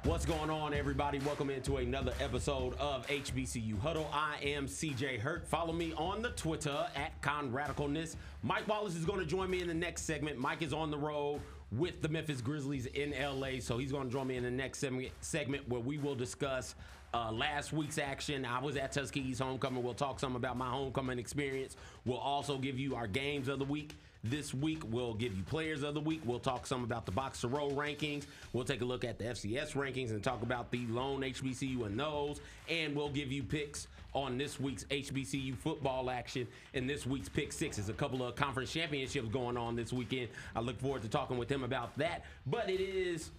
What's going on, everybody? Welcome into another episode of HBCU Huddle. I am CJ Hurt. Follow me on the Twitter at ConRadicalness. Mike Wallace is going to join me in the next segment. Mike is on the road with the Memphis Grizzlies in LA, so he's going to join me in the next segment where we will discuss last week's action. I was at Tuskegee's Homecoming. We'll talk some about my homecoming experience. We'll also give you our games of the week. This week, we'll give you players of the week. We'll talk some about the Box to Row rankings. We'll take a look at the FCS rankings and talk about the lone HBCU and those. And we'll give you picks on this week's HBCU football action and this week's Pick Sixes. A couple of conference championships going on this weekend. I look forward to talking with him about that. But it is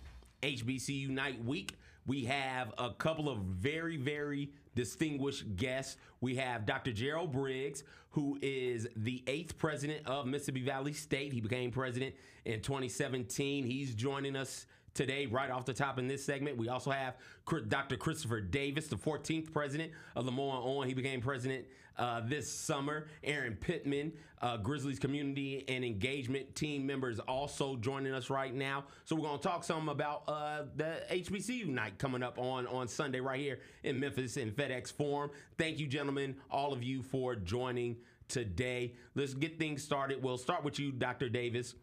HBCU Night Week. We have a couple of very, very distinguished guests. We have Dr. Jerryl Briggs, who is the 8th president of Mississippi Valley State. He became president in 2017. He's joining us today right off the top in this segment. We also have Dr. Christopher Davis, the 14th president of Lemoyne-Owen. He became president this summer. Aaron Pittman, Grizzlies community and engagement team members, also joining us right now. So we're going to talk some about the HBCU night coming up on Sunday right here in Memphis in FedEx Forum. Thank you, gentlemen, all of you, for joining today. Let's get things started. We'll start with you, Dr. Davis.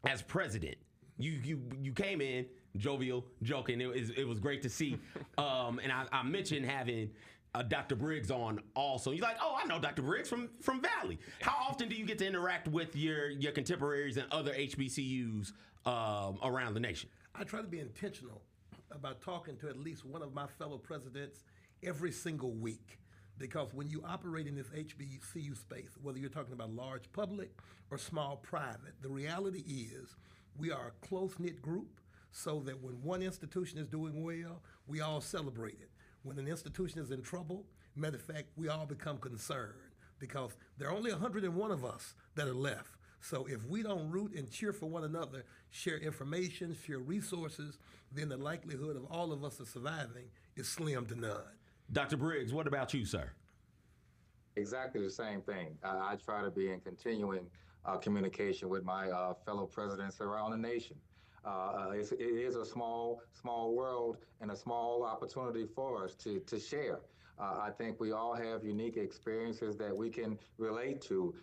As president, you came in jovial, joking. It was great to see. And I mentioned having Dr. Briggs on also. You're like, oh, I know Dr. Briggs from Valley. How often do you get to interact with your contemporaries and other HBCUs around the nation? I try to be intentional about talking to at least one of my fellow presidents every single week. Because when you operate in this HBCU space, whether you're talking about large public or small private, the reality is we are a close-knit group, so that when one institution is doing well, we all celebrate it. When an institution is in trouble, matter of fact, we all become concerned because there are only 101 of us that are left. So if we don't root and cheer for one another, share information, share resources, then the likelihood of all of us surviving is slim to none. Dr. Briggs, what about you, sir? Exactly the same thing. I try to be in continuing communication with my fellow presidents around the nation. It is a small world and a small opportunity for us to share. I think we all have unique experiences that we can relate to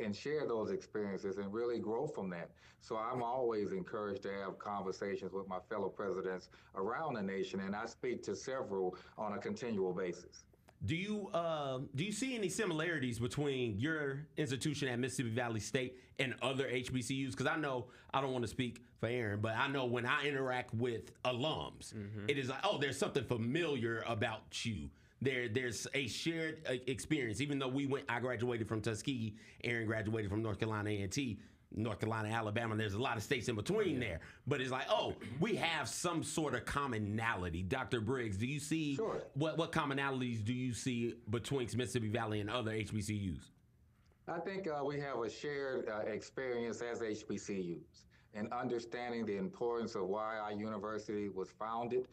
and share those experiences and really grow from that. So I'm always encouraged to have conversations with my fellow presidents around the nation, and I speak to several on a continual basis. Do you see any similarities between your institution at Mississippi Valley State and other HBCUs? Because I know, I don't want to speak for Aaron, but I know when I interact with alums, it is like, oh, there's something familiar about you. There's a shared experience. Even though I graduated from Tuskegee, Aaron graduated from North Carolina A&T, North Carolina, Alabama. There's a lot of states in between there. But it's like, oh, we have some sort of commonality. Dr. Briggs, do you see, Sure. what commonalities do you see between Mississippi Valley and other HBCUs? I think we have a shared experience as HBCUs and understanding the importance of why our university was founded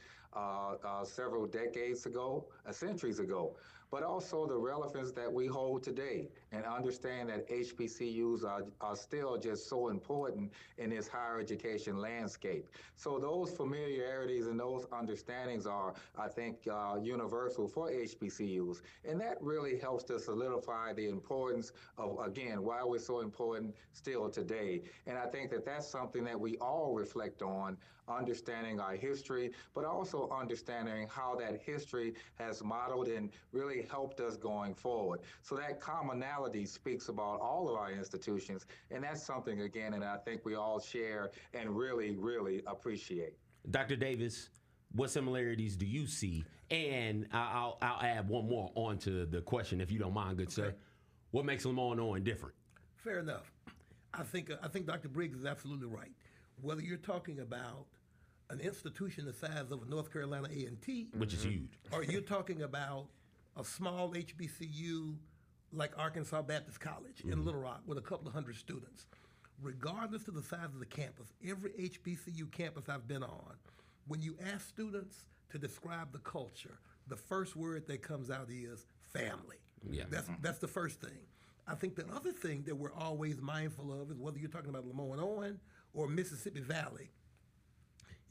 several decades ago, centuries ago, but also the relevance that we hold today and understand that HBCUs are still just so important in this higher education landscape. So those familiarities and those understandings are, I think, universal for HBCUs. And that really helps to solidify the importance of, again, why we're so important still today. And I think that that's something that we all reflect on, understanding our history, but also understanding how that history has modeled and really helped us going forward. So that commonality speaks about all of our institutions, and that's something, again, and I think we all share and really, really appreciate. Dr. Davis, what similarities do you see? And I'll add one more onto the question, if you don't mind, good sir. What makes Lemoyne-Owen different? Fair enough. I think Dr. Briggs is absolutely right. Whether you're talking about an institution the size of North Carolina A&T, which is huge, or you're talking about a small HBCU like Arkansas Baptist College in Little Rock with a couple of hundred students, regardless of the size of the campus, every HBCU campus I've been on, when you ask students to describe the culture, the first word that comes out is family. Yeah. That's the first thing. I think the other thing that we're always mindful of is whether you're talking about Lemoyne-Owen or Mississippi Valley,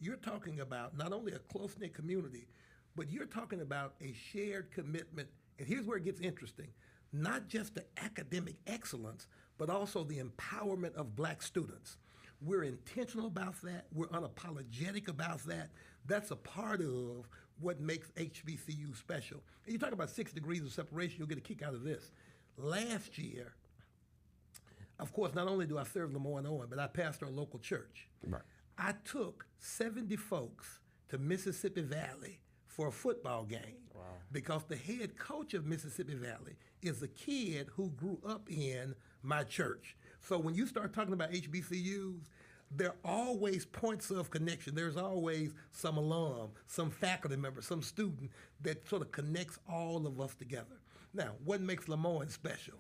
you're talking about not only a close-knit community, but you're talking about a shared commitment. And here's where it gets interesting. Not just the academic excellence, but also the empowerment of black students. We're intentional about that. We're unapologetic about that. That's a part of what makes HBCU special. And you talk about 6 degrees of separation, you'll get a kick out of this. Last year, of course, not only do I serve Lemoyne-Owen, but I pastor a local church. Right. I took 70 folks to Mississippi Valley for a football game. Wow. Because the head coach of Mississippi Valley is a kid who grew up in my church. So when you start talking about HBCUs, there are always points of connection. There's always some alum, some faculty member, some student that sort of connects all of us together. Now, what makes Lemoyne special?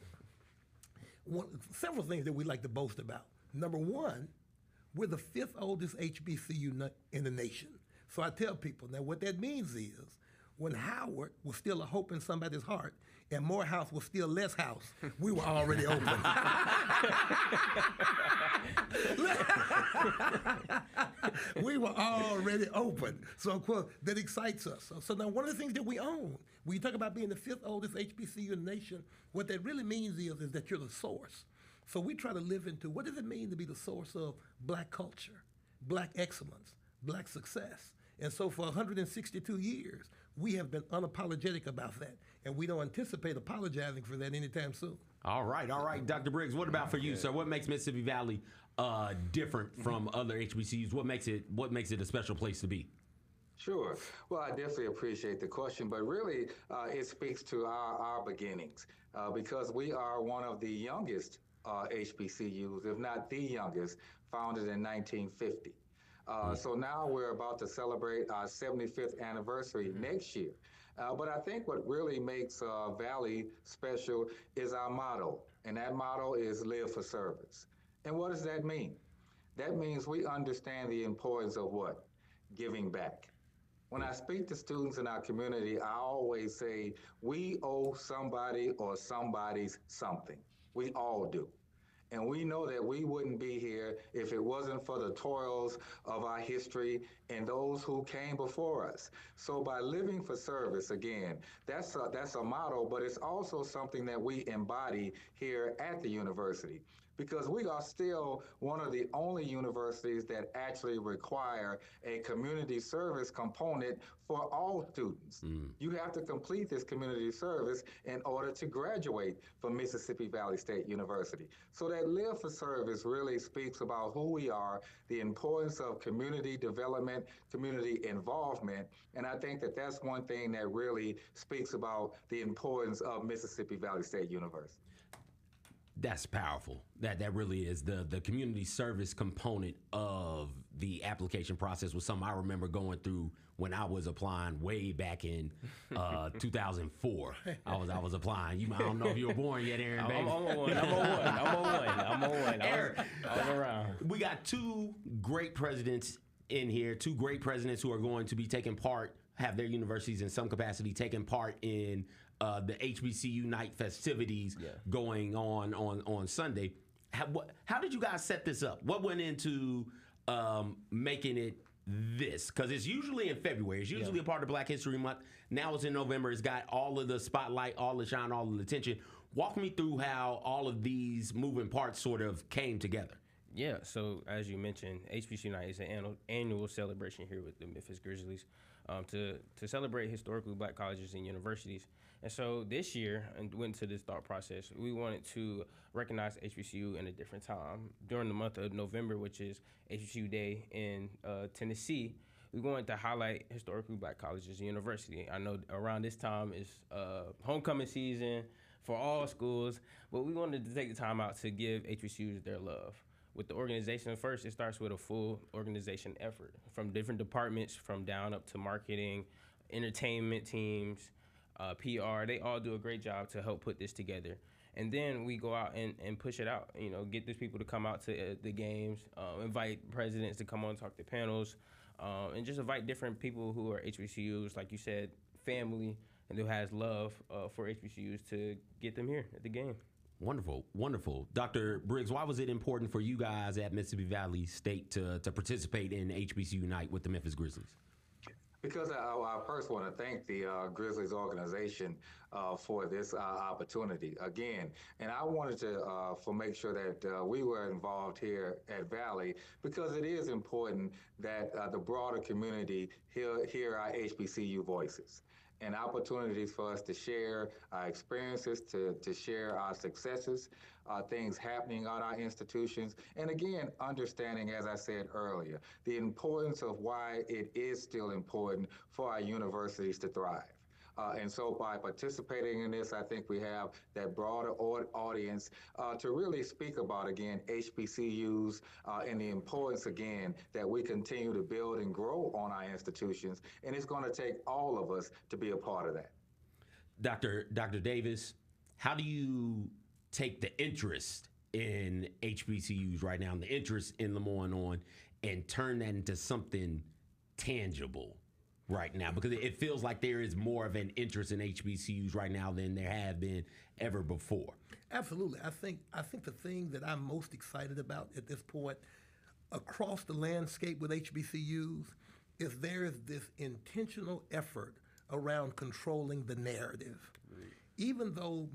Several things that we like to boast about. Number one, we're the 5th oldest HBCU in the nation. So I tell people, now what that means is, when Howard was still a hope in somebody's heart and Morehouse was still less house, we were already open. We were already open. So, of course, that excites us. So now one of the things that we own, when you talk about being the 5th oldest HBCU in the nation, what that really means is that you're the source. So we try to live into, what does it mean to be the source of black culture, black excellence, black success? And so for 162 years, we have been unapologetic about that, and we don't anticipate apologizing for that anytime soon. All right. Dr. Briggs, what about for you, sir? What makes Mississippi Valley different from other HBCUs? What makes it a special place to be? Sure. Well, I definitely appreciate the question, but really it speaks to our beginnings because we are one of the youngest HBCUs, if not the youngest, founded in 1950. So now we're about to celebrate our 75th anniversary next year. But I think what really makes Valley special is our motto, and that motto is live for service. And what does that mean? That means we understand the importance of what? Giving back. When I speak to students in our community, I always say we owe somebody or somebody's something. We all do. And we know that we wouldn't be here if it wasn't for the toils of our history and those who came before us. So by living for service, again, that's a motto, but it's also something that we embody here at the university, because we are still one of the only universities that actually require a community service component for all students. You have to complete this community service in order to graduate from Mississippi Valley State University. So that live for service really speaks about who we are, the importance of community development, community involvement, and I think that that's one thing that really speaks about the importance of Mississippi Valley State University. That's powerful. That really is the community service component of the application process was something I remember going through when I was applying way back in 2004. I was applying. I don't know if you were born yet, Aaron. I'm on one. I was around. We got 2 great presidents in here. 2 great presidents who are going to be taking part, have their universities in some capacity taking part in the HBCU night festivities going on Sunday. How did you guys set this up? What went into making it this? Because it's usually in February. It's usually a part of Black History Month. Now it's in November. It's got all of the spotlight, all the shine, all of the attention. Walk me through how all of these moving parts sort of came together. Yeah, so as you mentioned, HBCU Night is an annual celebration here with the Memphis Grizzlies to celebrate historically black colleges and universities. And so this year, and went into this thought process, we wanted to recognize HBCU in a different time. During the month of November, which is HBCU Day in Tennessee, we wanted to highlight historically black colleges and universities. I know around this time is homecoming season for all schools, but we wanted to take the time out to give HBCUs their love. With the organization, first, it starts with a full organization effort from different departments, from down up to marketing, entertainment teams, PR. They all do a great job to help put this together. And then we go out and push it out, get these people to come out to the games, invite presidents to come on and talk to panels, and just invite different people who are HBCUs, like you said, family, and who has love for HBCUs to get them here at the game. Wonderful, wonderful. Dr. Briggs, why was it important for you guys at Mississippi Valley State to participate in HBCU Unite with the Memphis Grizzlies? Because I first want to thank the Grizzlies organization for this opportunity again, and I wanted to make sure that we were involved here at Valley because it is important that the broader community hear our HBCU voices and opportunities for us to share our experiences, to share our successes, things happening at our institutions, and again, understanding, as I said earlier, the importance of why it is still important for our universities to thrive. And so by participating in this, I think we have that broader audience to really speak about, again, HBCUs and the importance, again, that we continue to build and grow on our institutions. And it's going to take all of us to be a part of that. Dr. Davis, how do you take the interest in HBCUs right now, and the interest in Lemoyne-Owen, and turn that into something tangible right now? Because it feels like there is more of an interest in HBCUs right now than there have been ever before. Absolutely. I think the thing that I'm most excited about at this point across the landscape with HBCUs is there is this intentional effort around controlling the narrative. Right. Even though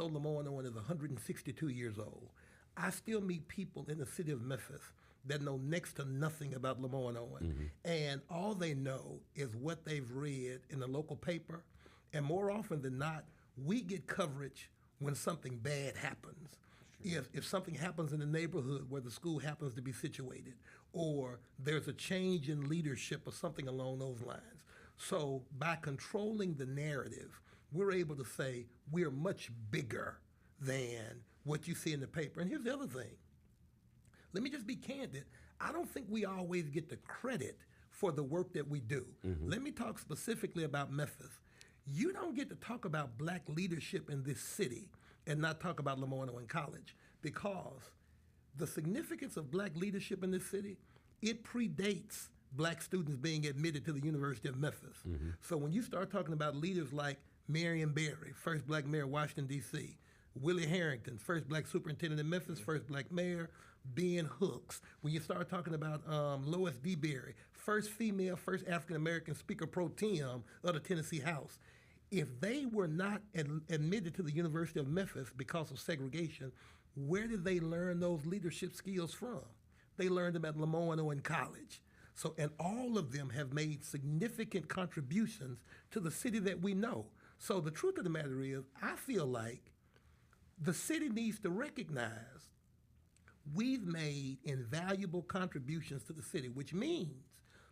Lemoyne-Owen is 162 years old, I still meet people in the city of Memphis that know next to nothing about Lemoyne-Owen. Mm-hmm. And all they know is what they've read in the local paper. And more often than not, we get coverage when something bad happens. If something happens in the neighborhood where the school happens to be situated, or there's a change in leadership or something along those lines. So by controlling the narrative, we're able to say we're much bigger than what you see in the paper. And here's the other thing. Let me just be candid. I don't think we always get the credit for the work that we do. Mm-hmm. Let me talk specifically about Memphis. You don't get to talk about black leadership in this city and not talk about Lemoyne-Owen College, because the significance of black leadership in this city, it predates black students being admitted to the University of Memphis. Mm-hmm. So when you start talking about leaders like Marion Barry, first black mayor of Washington, D.C., Willie Harrington, first black superintendent in Memphis, first black mayor, Ben Hooks. When you start talking about Lois D. Berry, first female, first African-American Speaker Pro Tem of the Tennessee House. If they were not admitted to the University of Memphis because of segregation, where did they learn those leadership skills from? They learned them at Lemoyne-Owen College. So, and all of them have made significant contributions to the city that we know. So the truth of the matter is, I feel like the city needs to recognize we've made invaluable contributions to the city, which means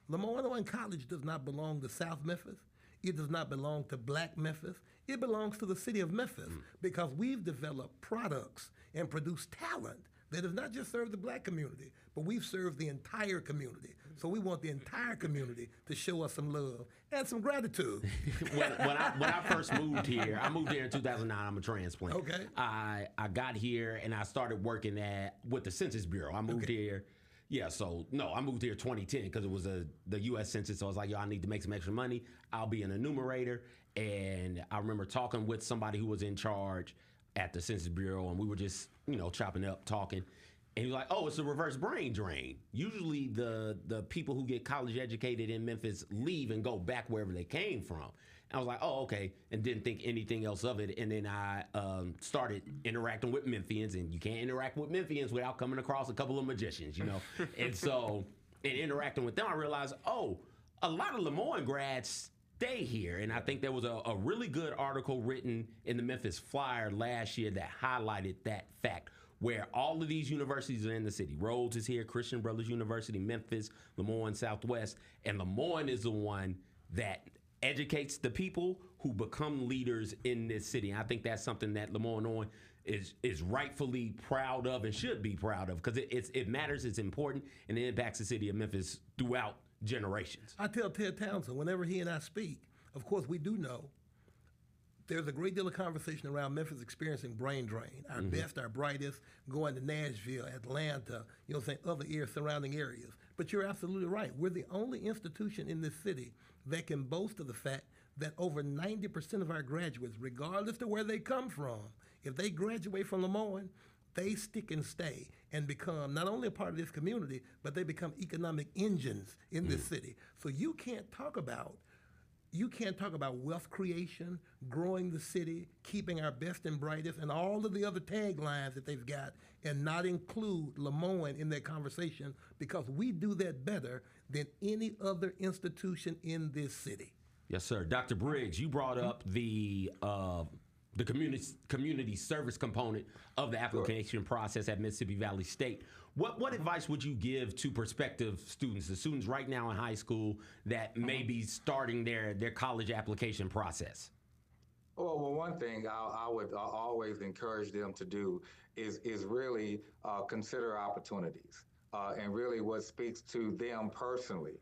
Lemoyne-Owen College does not belong to South Memphis. It does not belong to Black Memphis. It belongs to the city of Memphis because we've developed products and produced talent that has not just served the black community, but we've served the entire community. So we want the entire community to show us some love and some gratitude. when I first moved here, I moved here in 2009. I'm a transplant. Okay. I got here and I started working with the Census Bureau. I moved here. Yeah, I moved here 2010 because it was the U.S. Census. So I was like, I need to make some extra money. I'll be an enumerator. And I remember talking with somebody who was in charge at the Census Bureau, and we were just, chopping up, talking. And he was like, oh, it's a reverse brain drain. Usually the people who get college educated in Memphis leave and go back wherever they came from. And I was like, oh, okay, and didn't think anything else of it. And then I started interacting with Memphians, and you can't interact with Memphians without coming across a couple of magicians, And so in interacting with them, I realized, a lot of Lemoyne grads stay here. And I think there was a really good article written in the Memphis Flyer last year that highlighted that fact, where all of these universities are in the city. Rhodes is here, Christian Brothers University, Memphis, Lemoyne Southwest, and Lemoyne is the one that educates the people who become leaders in this city. And I think that's something that Lemoyne-Owen is rightfully proud of and should be proud of, because it matters, it's important, and it impacts the city of Memphis throughout generations. I tell Ted Townsend, whenever he and I speak, of course we do know there's a great deal of conversation around Memphis experiencing brain drain. Our best, our brightest, going to Nashville, Atlanta, other surrounding areas. But you're absolutely right. We're the only institution in this city that can boast of the fact that over 90% of our graduates, regardless of where they come from, If they graduate from Lemoyne, they stick and stay and become not only a part of this community, but they become economic engines in this city. So you can't talk about wealth creation, growing the city, keeping our best and brightest, and all of the other taglines that they've got, and not include Lemoyne in that conversation, because we do that better than any other institution in this city. Yes, sir. Dr. Briggs, you brought up the community service component of the application process at Mississippi Valley State. What advice would you give to prospective students, the students right now in high school that may be starting their college application process? Well, one thing I would always encourage them to do is really consider opportunities and really what speaks to them personally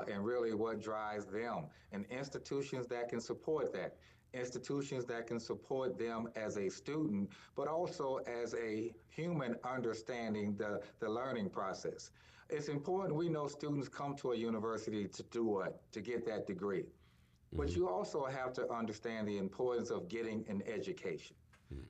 and really what drives them, and institutions that can support that. Institutions that can support them as a student, but also as a human understanding the learning process. It's important, we know students come to a university to do what? To get that degree. But you also have to understand the importance of getting an education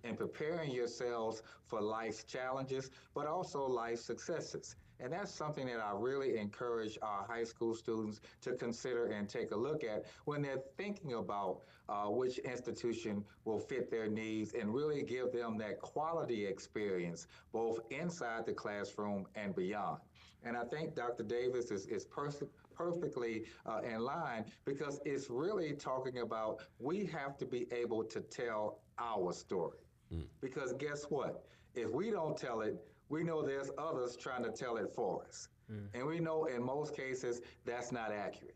and preparing yourselves for life's challenges, but also life's successes. And that's something that I really encourage our high school students to consider and take a look at when they're thinking about which institution will fit their needs and really give them that quality experience both inside the classroom and beyond. And I think Dr. Davis is perfectly in line, because it's really talking about we have to be able to tell our story. Because guess what? If we don't tell it, we know there's others trying to tell it for us. And we know in most cases that's not accurate.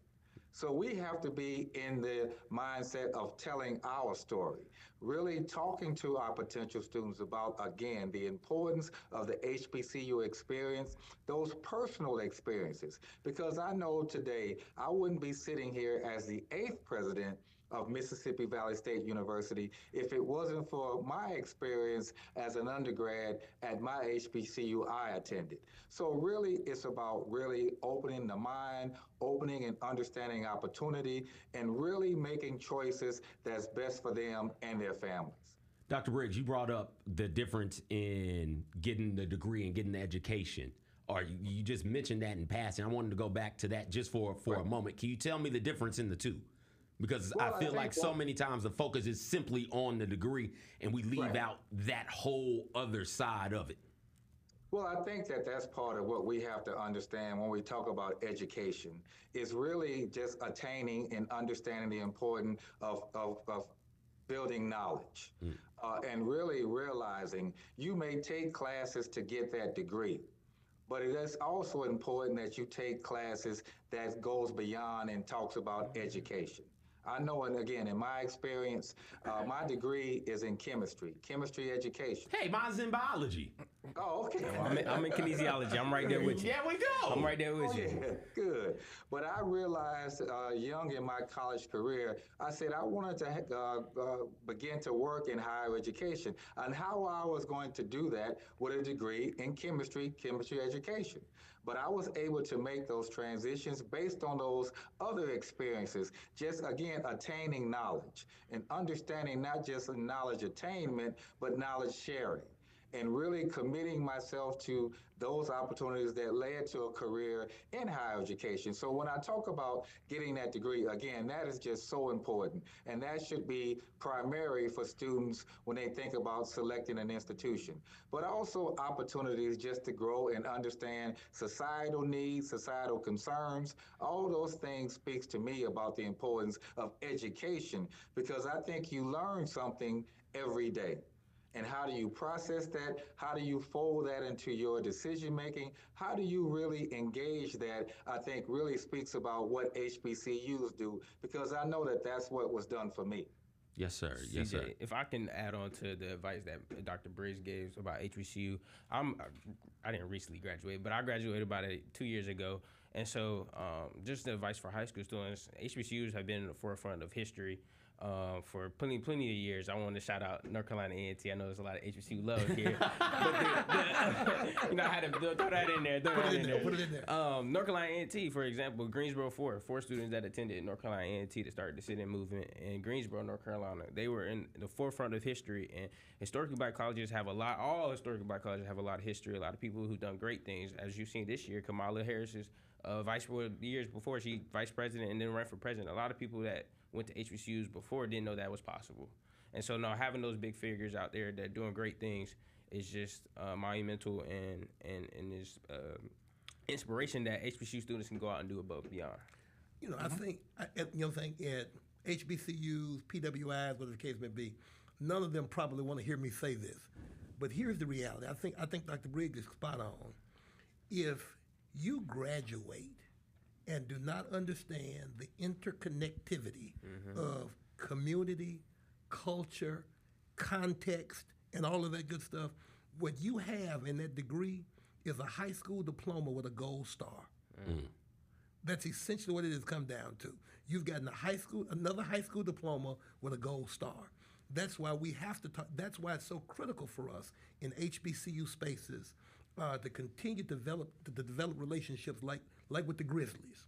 So we have to be in the mindset of telling our story, really talking to our potential students about, again, the importance of the HBCU experience, those personal experiences. Because I know today I wouldn't be sitting here as the 8th president of Mississippi Valley State University if it wasn't for my experience as an undergrad at my HBCU I attended. So really, it's about really opening the mind, opening and understanding opportunity, and really making choices that's best for them and their families. Dr. Briggs, you brought up the difference in getting the degree and getting the education. Or you just mentioned that in passing. I wanted to go back to that just for a moment. Can you tell me the difference in the two? Because I feel like so many times the focus is simply on the degree and we leave out that whole other side of it. Well, I think that's part of what we have to understand when we talk about education, is really just attaining and understanding the importance of building knowledge and really realizing you may take classes to get that degree. But it is also important that you take classes that goes beyond and talks about education. I know, and again, in my experience, my degree is in chemistry education. Hey, mine's in biology. Oh, okay. Well, I'm in kinesiology. I'm right there with you. Yeah, we go. I'm right there with you. Yeah, good. But I realized young in my college career, I said I wanted to begin to work in higher education, and how I was going to do that with a degree in chemistry education. But I was able to make those transitions based on those other experiences, just again, attaining knowledge and understanding not just knowledge attainment, but knowledge sharing, and really committing myself to those opportunities that led to a career in higher education. So when I talk about getting that degree, again, that is just so important. And that should be primary for students when they think about selecting an institution. But also opportunities just to grow and understand societal needs, societal concerns. All those things speaks to me about the importance of education, because I think you learn something every day. And how do you process that? How do you fold that into your decision making? How do you really engage that? I think really speaks about what HBCUs do, because I know that that's what was done for me. Yes, sir. Yes, sir. If I can add on to the advice that Dr. Briggs gave about HBCU, I didn't recently graduate, but I graduated about 2 years ago. And so just the advice for high school students, HBCUs have been in the forefront of history for plenty of years. I want to shout out North Carolina A&T. I know there's a lot of HBCU love here, but I had to throw that in there. Put it in there. North Carolina A&T, for example, Greensboro four students that attended North Carolina A&T to start the sit-in movement in Greensboro, North Carolina. They were in the forefront of history, and historically black colleges have all historically black colleges have a lot of history, a lot of people who've done great things. As you've seen this year, Kamala Harris is the years before, she vice president and then ran for president. A lot of people that went to HBCUs before didn't know that was possible. And so now having those big figures out there that are doing great things is just monumental and is inspiration that HBCU students can go out and do above and beyond. I think at HBCUs, PWIs, whatever the case may be, none of them probably want to hear me say this. But here's the reality. I think Dr. Briggs is spot on. If you graduate and do not understand the interconnectivity of community, culture, context, and all of that good stuff, what you have in that degree is a high school diploma with a gold star. That's essentially what it has come down to. You've gotten another high school diploma with a gold star. That's why we have to talk. That's why it's so critical for us in HBCU spaces to continue to develop relationships like with the Grizzlies.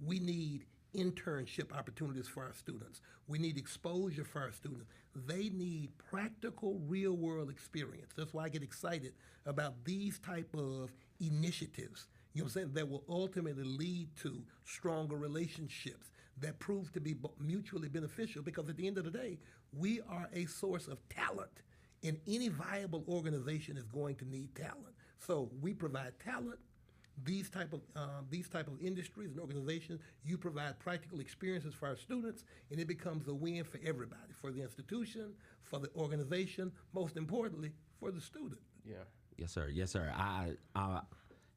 We need internship opportunities for our students. We need exposure for our students. They need practical, real-world experience. That's why I get excited about these type of initiatives, you know what I'm saying, that will ultimately lead to stronger relationships that prove to be mutually beneficial, because at the end of the day, we are a source of talent. And any viable organization is going to need talent. So we provide talent. These type of industries and organizations, you provide practical experiences for our students, and it becomes a win for everybody, for the institution, for the organization, most importantly, for the student. Yeah. Yes, sir. Yes, sir. I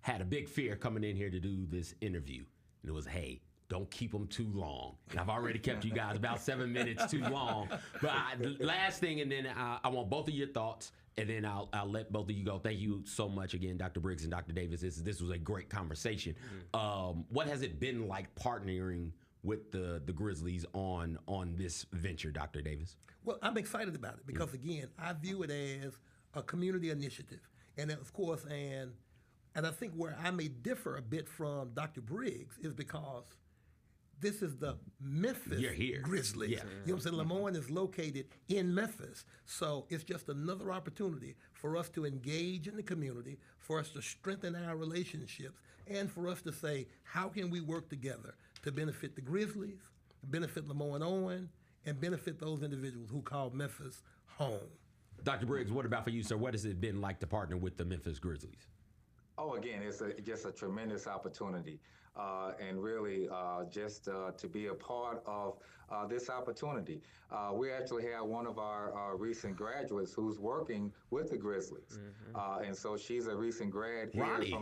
had a big fear coming in here to do this interview, and it was, hey, don't keep them too long. And I've already kept you guys about 7 minutes too long. But last thing, and then I want both of your thoughts, and then I'll let both of you go. Thank you so much again, Dr. Briggs and Dr. Davis. This was a great conversation. What has it been like partnering with the Grizzlies on this venture, Dr. Davis? Well, I'm excited about it because, again, I view it as a community initiative. And of course, and I think where I may differ a bit from Dr. Briggs is because this is the Memphis Grizzlies. Yeah. You know what I'm saying? Lemoyne is located in Memphis. So it's just another opportunity for us to engage in the community, for us to strengthen our relationships, and for us to say, how can we work together to benefit the Grizzlies, benefit Lemoyne-Owen, and benefit those individuals who call Memphis home. Dr. Briggs, what about for you, sir? What has it been like to partner with the Memphis Grizzlies? Oh, again, it's just a tremendous opportunity. And really just to be a part of this opportunity. We actually have one of our recent graduates who's working with the Grizzlies. And so she's a recent grad here. Ronnie,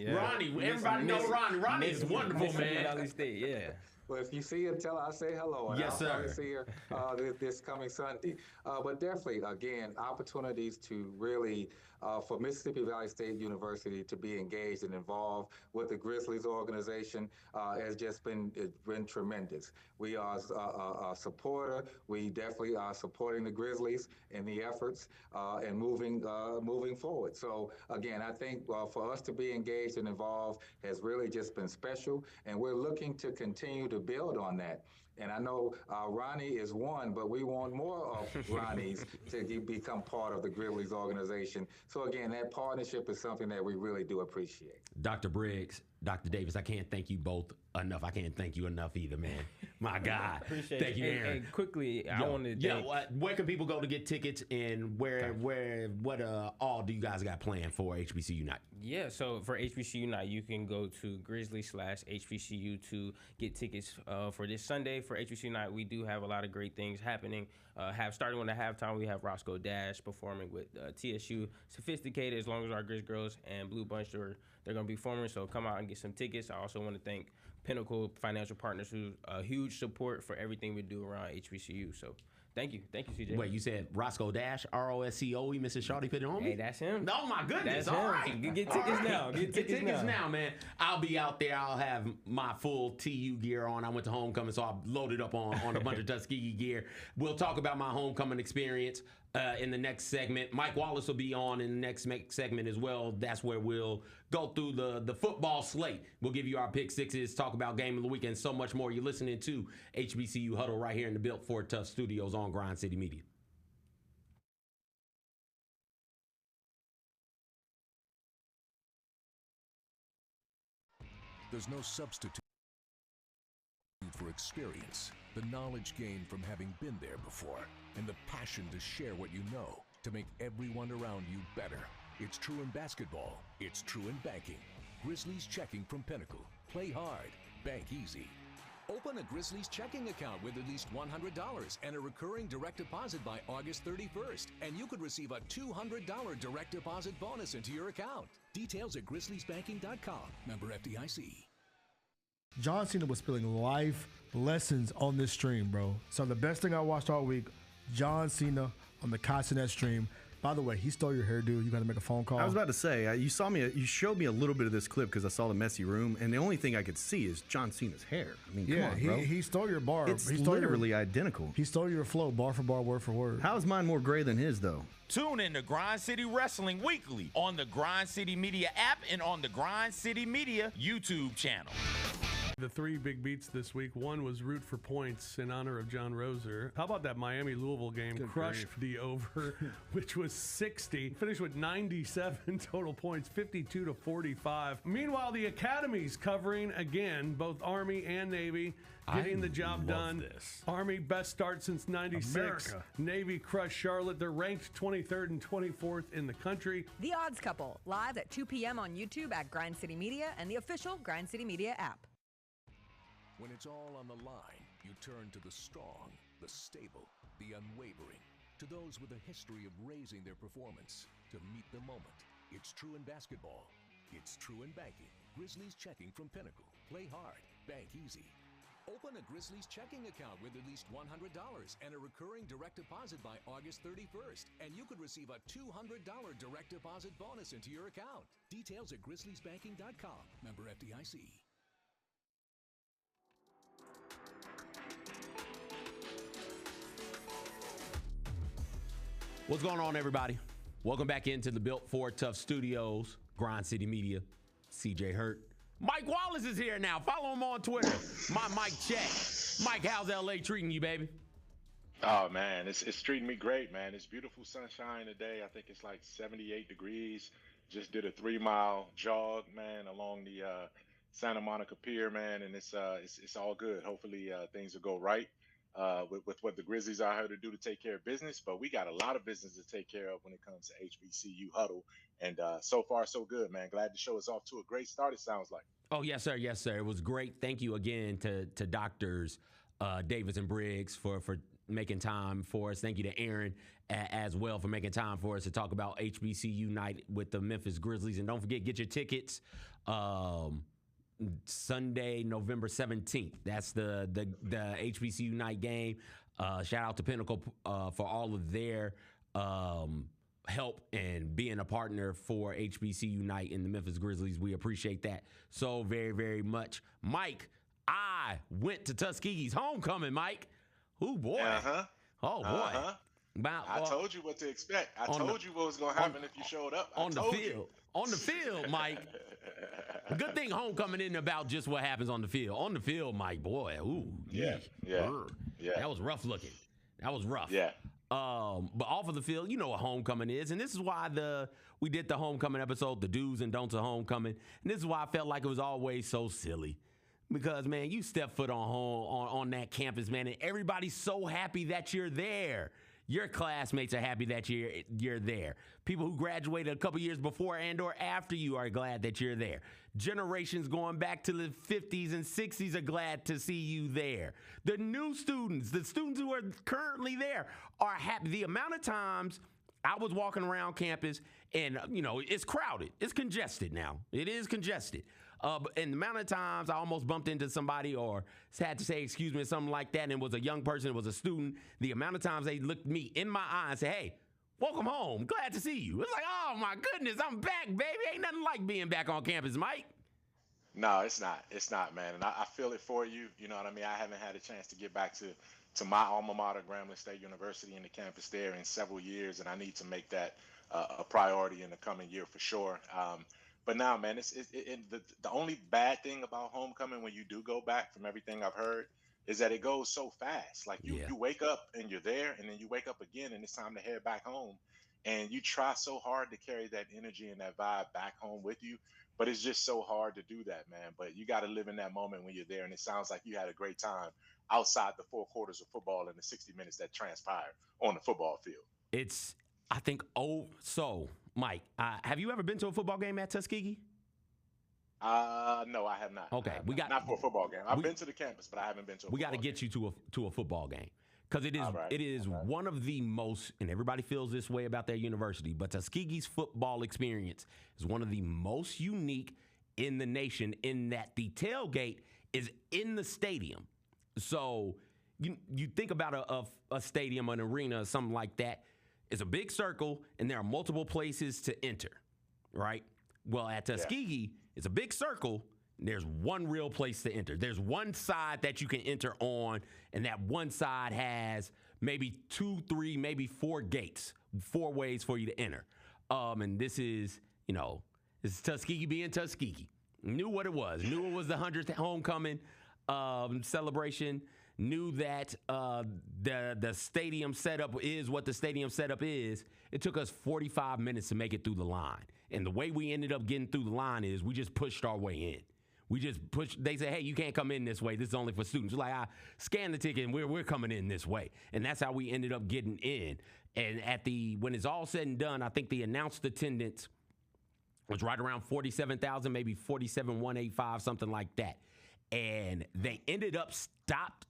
everybody knows Ronnie. Ronnie is wonderful, man. Valley State, yeah. Well, if you see her, tell her I say hello. And yes, I'll sir. probably see her this coming Sunday. But definitely, again, opportunities to really, for Mississippi Valley State University to be engaged and involved with the Grizzlies organization has just been tremendous. We are a supporter. We definitely are supporting the Grizzlies in the efforts and moving forward. So again, I think for us to be engaged and involved has really just been special, and we're looking to continue to build on that. And I know Ronnie is one, but we want more of Ronnie's to become part of the Grizzlies organization. So again, that partnership is something that we really do appreciate. Dr. Briggs, Dr. Davis, I can't thank you both enough. I can't thank you enough either, man. My God. Appreciate thank you, Aaron. And quickly, I wanted to thank... where can people go to get tickets, and what all do you guys got planned for HBCU Night? Yeah, so for HBCU Night, you can go to Grizzly/HBCU to get tickets for this Sunday. For HBCU Night, we do have a lot of great things happening. Starting on the halftime, we have Roscoe Dash performing with TSU Sophisticated, as long as our Grizz Girls and Blue Bunch they're going to be performing. So come out and get some tickets. I also want to thank Pinnacle Financial Partners, who's a huge support for everything we do around HBCU. So Thank you, CJ. Wait, you said Roscoe Dash, Roscoe, Mrs. Shawty put it on me? Hey, that's him. Oh my goodness! That's All him. right, Get tickets now. Get tickets now, man. I'll be out there. I'll have my full TU gear on. I went to homecoming, so I loaded up on a bunch of Tuskegee gear. We'll talk about my homecoming experience in the next segment. Mike Wallace will be on in the next segment as well. That's where we'll go through the football slate. We'll give you our pick sixes, talk about game of the week, and so much more. You're listening to HBCU Huddle right here in the Built Ford Tough Studios on Grind City Media. There's no substitute for experience, the knowledge gained from having been there before, and the passion to share what you know to make everyone around you better. It's true in basketball. It's true in banking. Grizzlies checking from Pinnacle. Play hard. Bank easy. Open a Grizzlies checking account with at least $100 and a recurring direct deposit by August 31st, and you could receive a $200 direct deposit bonus into your account. Details at grizzliesbanking.com. Member FDIC. John Cena was spilling life lessons on this stream, bro. So the best thing I watched all week, John Cena on the Costinette stream. By the way, he stole your hairdo. You got to make a phone call. I was about to say, you showed me a little bit of this clip because I saw the messy room, and the only thing I could see is John Cena's hair. I mean, come on, bro. He stole your bar. It's he stole literally identical. He stole your flow, bar for bar, word for word. How is mine more gray than his, though? Tune in to Grind City Wrestling weekly on the Grind City Media app and on the Grind City Media YouTube channel. The three big beats this week. One was root for points in honor of John Roser. How about that Miami-Louisville game? Crushed the over, which was 60. Finished with 97 total points, 52-45. Meanwhile, the Academy's covering again, both Army and Navy, getting the job done. Army, best start since 96. America. Navy crushed Charlotte. They're ranked 23rd and 24th in the country. The Odds Couple, live at 2 p.m. on YouTube at Grind City Media and the official Grind City Media app. When it's all on the line, you turn to the strong, the stable, the unwavering, to those with a history of raising their performance to meet the moment. It's true in basketball. It's true in banking. Grizzlies checking from Pinnacle. Play hard. Bank easy. Open a Grizzlies checking account with at least $100 and a recurring direct deposit by August 31st, and you could receive a $200 direct deposit bonus into your account. Details at grizzliesbanking.com. Member FDIC. What's going on, everybody? Welcome back into the Built Ford Tough Studios, Grind City Media. CJ Hurt. Mike Wallace is here now. Follow him on Twitter. My Mike check. Mike, how's LA treating you, baby? Oh man, it's treating me great, man. It's beautiful sunshine today. I think it's like 78 degrees. Just did a 3-mile jog, man, along the Santa Monica Pier, man, and it's all good. Hopefully things will go right with what the Grizzlies are here to do to take care of business. But we got a lot of business to take care of when it comes to HBCU Huddle, and so far so good, man. Glad the show is off to a great start. It sounds like. Oh yes, sir. Yes, sir. It was great. Thank you again to Doctors Davis and Briggs for making time for us. Thank you to Aaron as well for making time for us to talk about HBCU night with the Memphis Grizzlies. And don't forget, get your tickets Sunday, November 17th. That's the HBCU night game. Shout out to Pinnacle for all of their help and being a partner for HBCU night in the Memphis Grizzlies. We appreciate that so very, very much. Mike, I went to Tuskegee's homecoming, Mike. Oh, boy. Uh-huh. Oh, boy. Uh-huh. I told you what to expect. I told you what was going to happen if you showed up. On the field. On the field, Mike. Good thing homecoming isn't about just what happens on the field. On the field, Mike, boy. Ooh. Yeah. That was rough looking. That was rough. Yeah. But off of the field, you know what homecoming is. And this is why we did the homecoming episode, the do's and don'ts of homecoming. And this is why I felt like it was always so silly. Because, man, you step foot on that campus, man, and everybody's so happy that you're there. Your classmates are happy that you're there. People who graduated a couple years before and or after you are glad that you're there. Generations going back to the 50s and 60s are glad to see you there. The new students, the students who are currently there are happy. The amount of times I was walking around campus and, you know, it's crowded. It's congested now. It is congested. And the amount of times I almost bumped into somebody or had to say excuse me or something like that, and it was a young person, it was a student, the amount of times they looked me in my eye and said, hey, welcome home. Glad to see you. It's like, oh, my goodness, I'm back, baby. Ain't nothing like being back on campus, Mike. No, it's not. It's not, man. And I feel it for you. You know what I mean? I haven't had a chance to get back to my alma mater, Grambling State University, and the campus there in several years, and I need to make that a priority in the coming year for sure. But now, man, the only bad thing about homecoming when you do go back, from everything I've heard, is that it goes so fast. Like you wake up and you're there, and then you wake up again, and it's time to head back home. And you try so hard to carry that energy and that vibe back home with you, but it's just so hard to do that, man. But you got to live in that moment when you're there, and it sounds like you had a great time outside the 4 quarters of football and the 60 minutes that transpired on the football field. It's, I think, so, Mike, have you ever been to a football game at Tuskegee? No, I have not. Okay, not for a football game. I've been to the campus, but I haven't been to a We football got to get game. you to a football game. Because it is one of the most, and everybody feels this way about their university, but Tuskegee's football experience is one of the most unique in the nation, in that the tailgate is in the stadium. So you think about a stadium, an arena, something like that. It's a big circle, and there are multiple places to enter, right? Well, at Tuskegee, it's a big circle. There's one real place to enter. There's one side that you can enter on, and that one side has maybe 2, 3, maybe 4 gates, 4 ways for you to enter. And this is Tuskegee being Tuskegee. Knew what it was. Knew it was the 100th homecoming celebration. Knew that the stadium setup is what the stadium setup is. It took us 45 minutes to make it through the line. And the way we ended up getting through the line is we just pushed our way in. We just pushed. They said, hey, you can't come in this way. This is only for students. Like, I scanned the ticket and we're coming in this way. And that's how we ended up getting in. And when it's all said and done, I think the announced attendance was right around 47,000, maybe 47,185, something like that. And they ended up stopped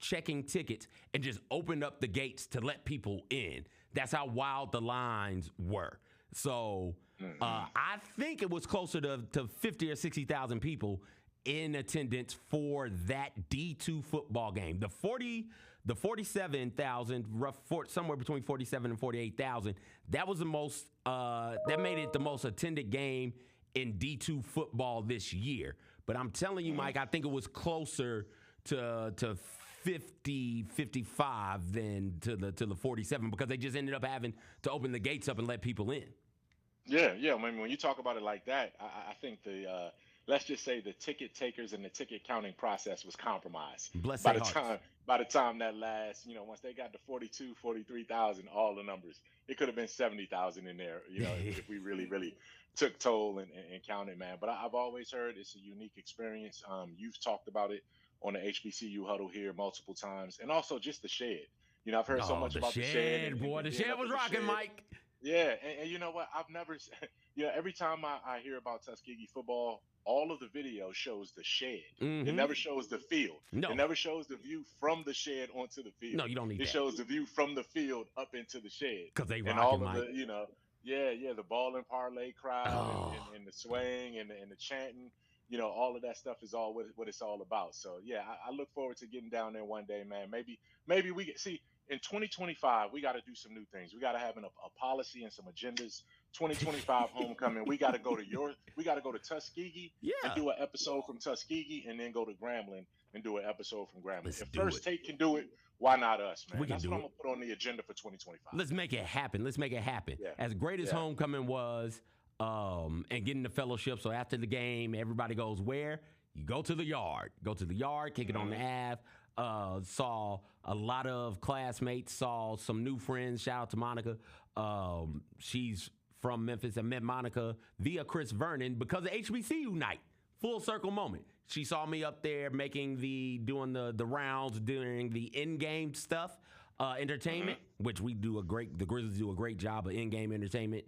checking tickets and just opened up the gates to let people in. That's how wild the lines were. So I think it was closer to 50 or 60,000 people in attendance for that D2 football game. The 47,000, somewhere between 47 and 48,000. That was the most. That made it the most attended game in D2 football this year. But I'm telling you, Mike, I think it was closer to 50, 55 than to the 47, because they just ended up having to open the gates up and let people in. Yeah. I mean, when you talk about it like that, I think let's just say the ticket takers and the ticket counting process was compromised. Bless by their the hearts. By the time that last, once they got to 42, 43,000, all the numbers, it could have been 70,000 in there, if we really, really took toll and counted, man. But I've always heard it's a unique experience. You've talked about it on the HBCU Huddle here multiple times, and also just the shed. I've heard so much about the shed. Boy, the shed was rocking, Mike. Yeah, and you know what? I've never, every time I hear about Tuskegee football, all of the video shows the shed. Mm-hmm. It never shows the field. No. It never shows the view from the shed onto the field. No, you don't need that. It shows the view from the field up into the shed. Because they and all rocking, of Mike. the ball and parlay crowd and the swing and the chanting. All of that stuff is all what it's all about. So yeah, I look forward to getting down there one day, man. Maybe we get see. In 2025, we got to do some new things. We got to have a policy and some agendas. 2025 homecoming, we got to go to Tuskegee and do an episode from Tuskegee, and then go to Grambling and do an episode from Grambling. If First Take can do it, why not us, man? That's what I'm gonna put on the agenda for 2025. Let's make it happen. Yeah. As great as homecoming was, and getting the fellowship. So after the game, everybody goes where? You go to the yard. Kick it on the Ave. Saw a lot of classmates, saw some new friends. Shout out to Monica. She's from Memphis. I met Monica via Chris Vernon because of HBCU night. Full circle moment. She saw me up there doing the rounds during the in-game stuff, entertainment, which the Grizzlies do a great job of in-game entertainment.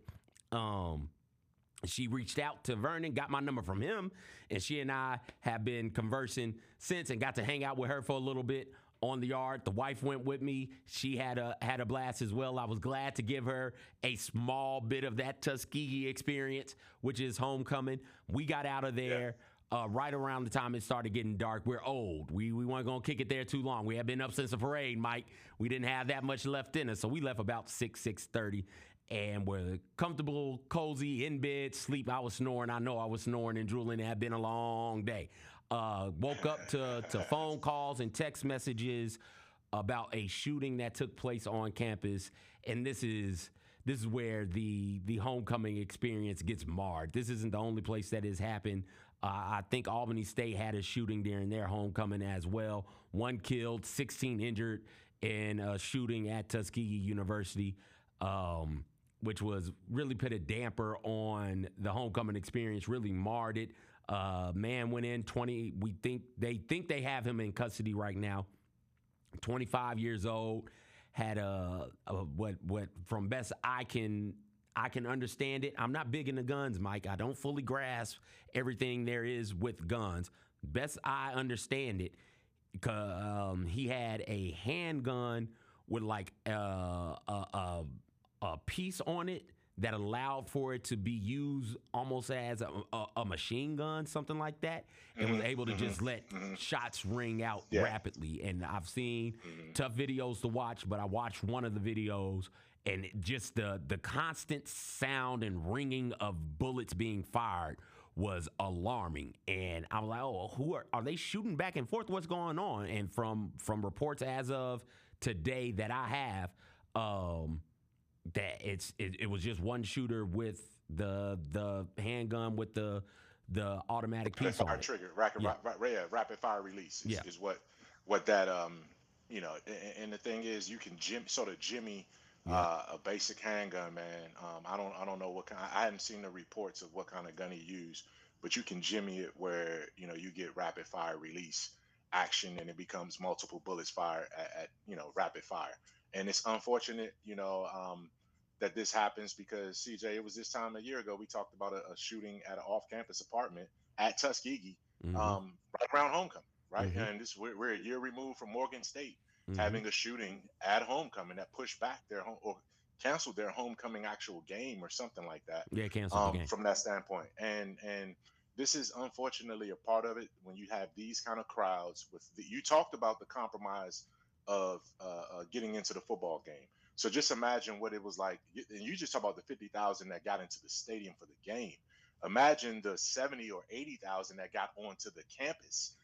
She reached out to Vernon, got my number from him, and she and I have been conversing since, and got to hang out with her for a little bit on the yard. The wife went with me. She had a blast as well. I was glad to give her a small bit of that Tuskegee experience, which is homecoming. We got out of there right around the time it started getting dark. We're old. We weren't going to kick it there too long. We had been up since the parade, Mike. We didn't have that much left in us, so we left about 6:30. And we're comfortable, cozy, in bed, sleep. I was snoring. I know I was snoring and drooling. It had been a long day. Woke up to phone calls and text messages about a shooting that took place on campus. And this is where the homecoming experience gets marred. This isn't the only place that has happened. I think Albany State had a shooting during their homecoming as well. 1 killed, 16 injured in a shooting at Tuskegee University. Which was really put a damper on the homecoming experience, really marred it. Man went in 20. They think they have him in custody right now. 25 years old, had what from best I can understand it. I'm not big into guns, Mike. I don't fully grasp everything there is with guns. Best I understand it, he had a handgun with like a piece on it that allowed for it to be used almost as a machine gun, something like that, and was able to just let shots ring out rapidly. And I've seen tough videos to watch, but I watched one of the videos, and just the constant sound and ringing of bullets being fired was alarming. And I was like, oh, who are they shooting back and forth? What's going on? And from reports as of today that I have, that it was just one shooter with the handgun with the automatic piece on it. Trigger, rapid fire release is what that and the thing is, you can jimmy a basic handgun, man. I don't know what kind. I hadn't seen the reports of what kind of gun he used, but you can jimmy it where you get rapid fire release action, and it becomes multiple bullets fired at rapid fire. And it's unfortunate, that this happens because, CJ, it was this time a year ago we talked about a shooting at an off-campus apartment at Tuskegee, right around homecoming, right? And we're a year removed from Morgan State having a shooting at homecoming that pushed back their or canceled their homecoming actual game or something like that. Yeah, canceled the game. From that standpoint. And this is unfortunately a part of it when you have these kind of crowds. You talked about the compromise of getting into the football game. So just imagine what it was like. And you just talk about the 50,000 that got into the stadium for the game. Imagine the 70 or 80,000 that got onto the campus,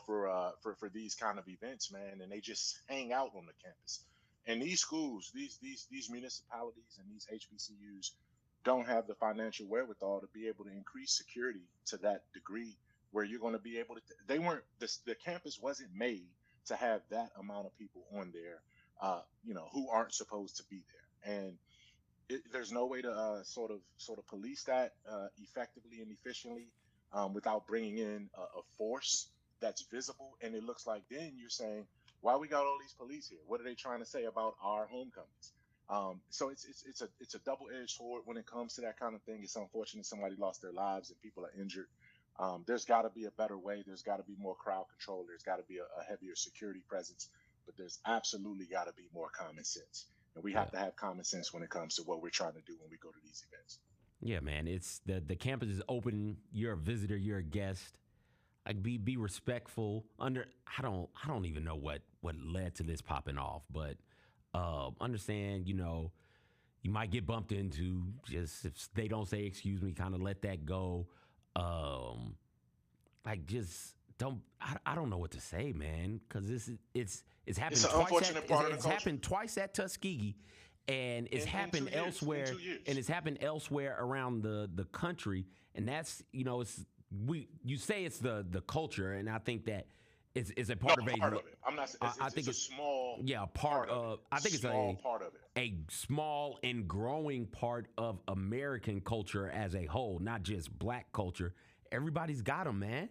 for these kind of events, man. And they just hang out on the campus. And these schools, these municipalities and these HBCUs don't have the financial wherewithal to be able to increase security to that degree where you're going to be able to. The campus wasn't made to have that amount of people on there, who aren't supposed to be there. And there's no way to sort of police that effectively and efficiently without bringing in a force that's visible. And it looks like then you're saying, why we got all these police here? What are they trying to say about our homecomings? So it's a double-edged sword when it comes to that kind of thing. It's unfortunate somebody lost their lives and people are injured. There's got to be a better way. There's got to be more crowd control. There's got to be a heavier security presence. But there's absolutely got to be more common sense. And we have to have common sense when it comes to what we're trying to do when we go to these events. Yeah, man. It's the campus is open. You're a visitor. You're a guest. Like be respectful. I don't even know what led to this popping off, but understand, you might get bumped into. Just if they don't say excuse me, kind of let that go. I don't know what to say, man, because it's happened twice. It's happened twice at Tuskegee, and it's happened elsewhere, and it's happened elsewhere around the country. And that's you say it's the culture, and I think that it's a part of it. I'm not. I think it's a small. Yeah, part of. I think it's a part of it. A small and growing part of American culture as a whole, not just black culture. Everybody's got them, man.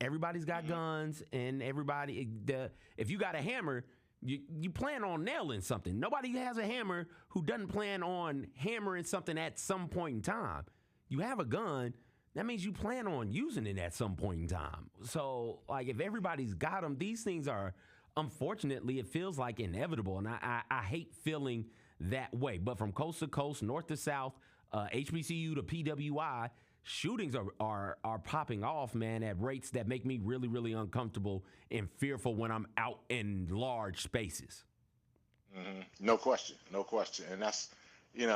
Everybody's got guns, and if you got a hammer, you plan on nailing something. Nobody has a hammer who doesn't plan on hammering something at some point in time. You have a gun, that means you plan on using it at some point in time. So, like, if everybody's got them, these things are unfortunately, it feels like inevitable, and I hate feeling that way. But from coast to coast, north to south, HBCU to PWI, shootings are popping off, man, at rates that make me really, really uncomfortable and fearful when I'm out in large spaces. No question, no question. And that's, and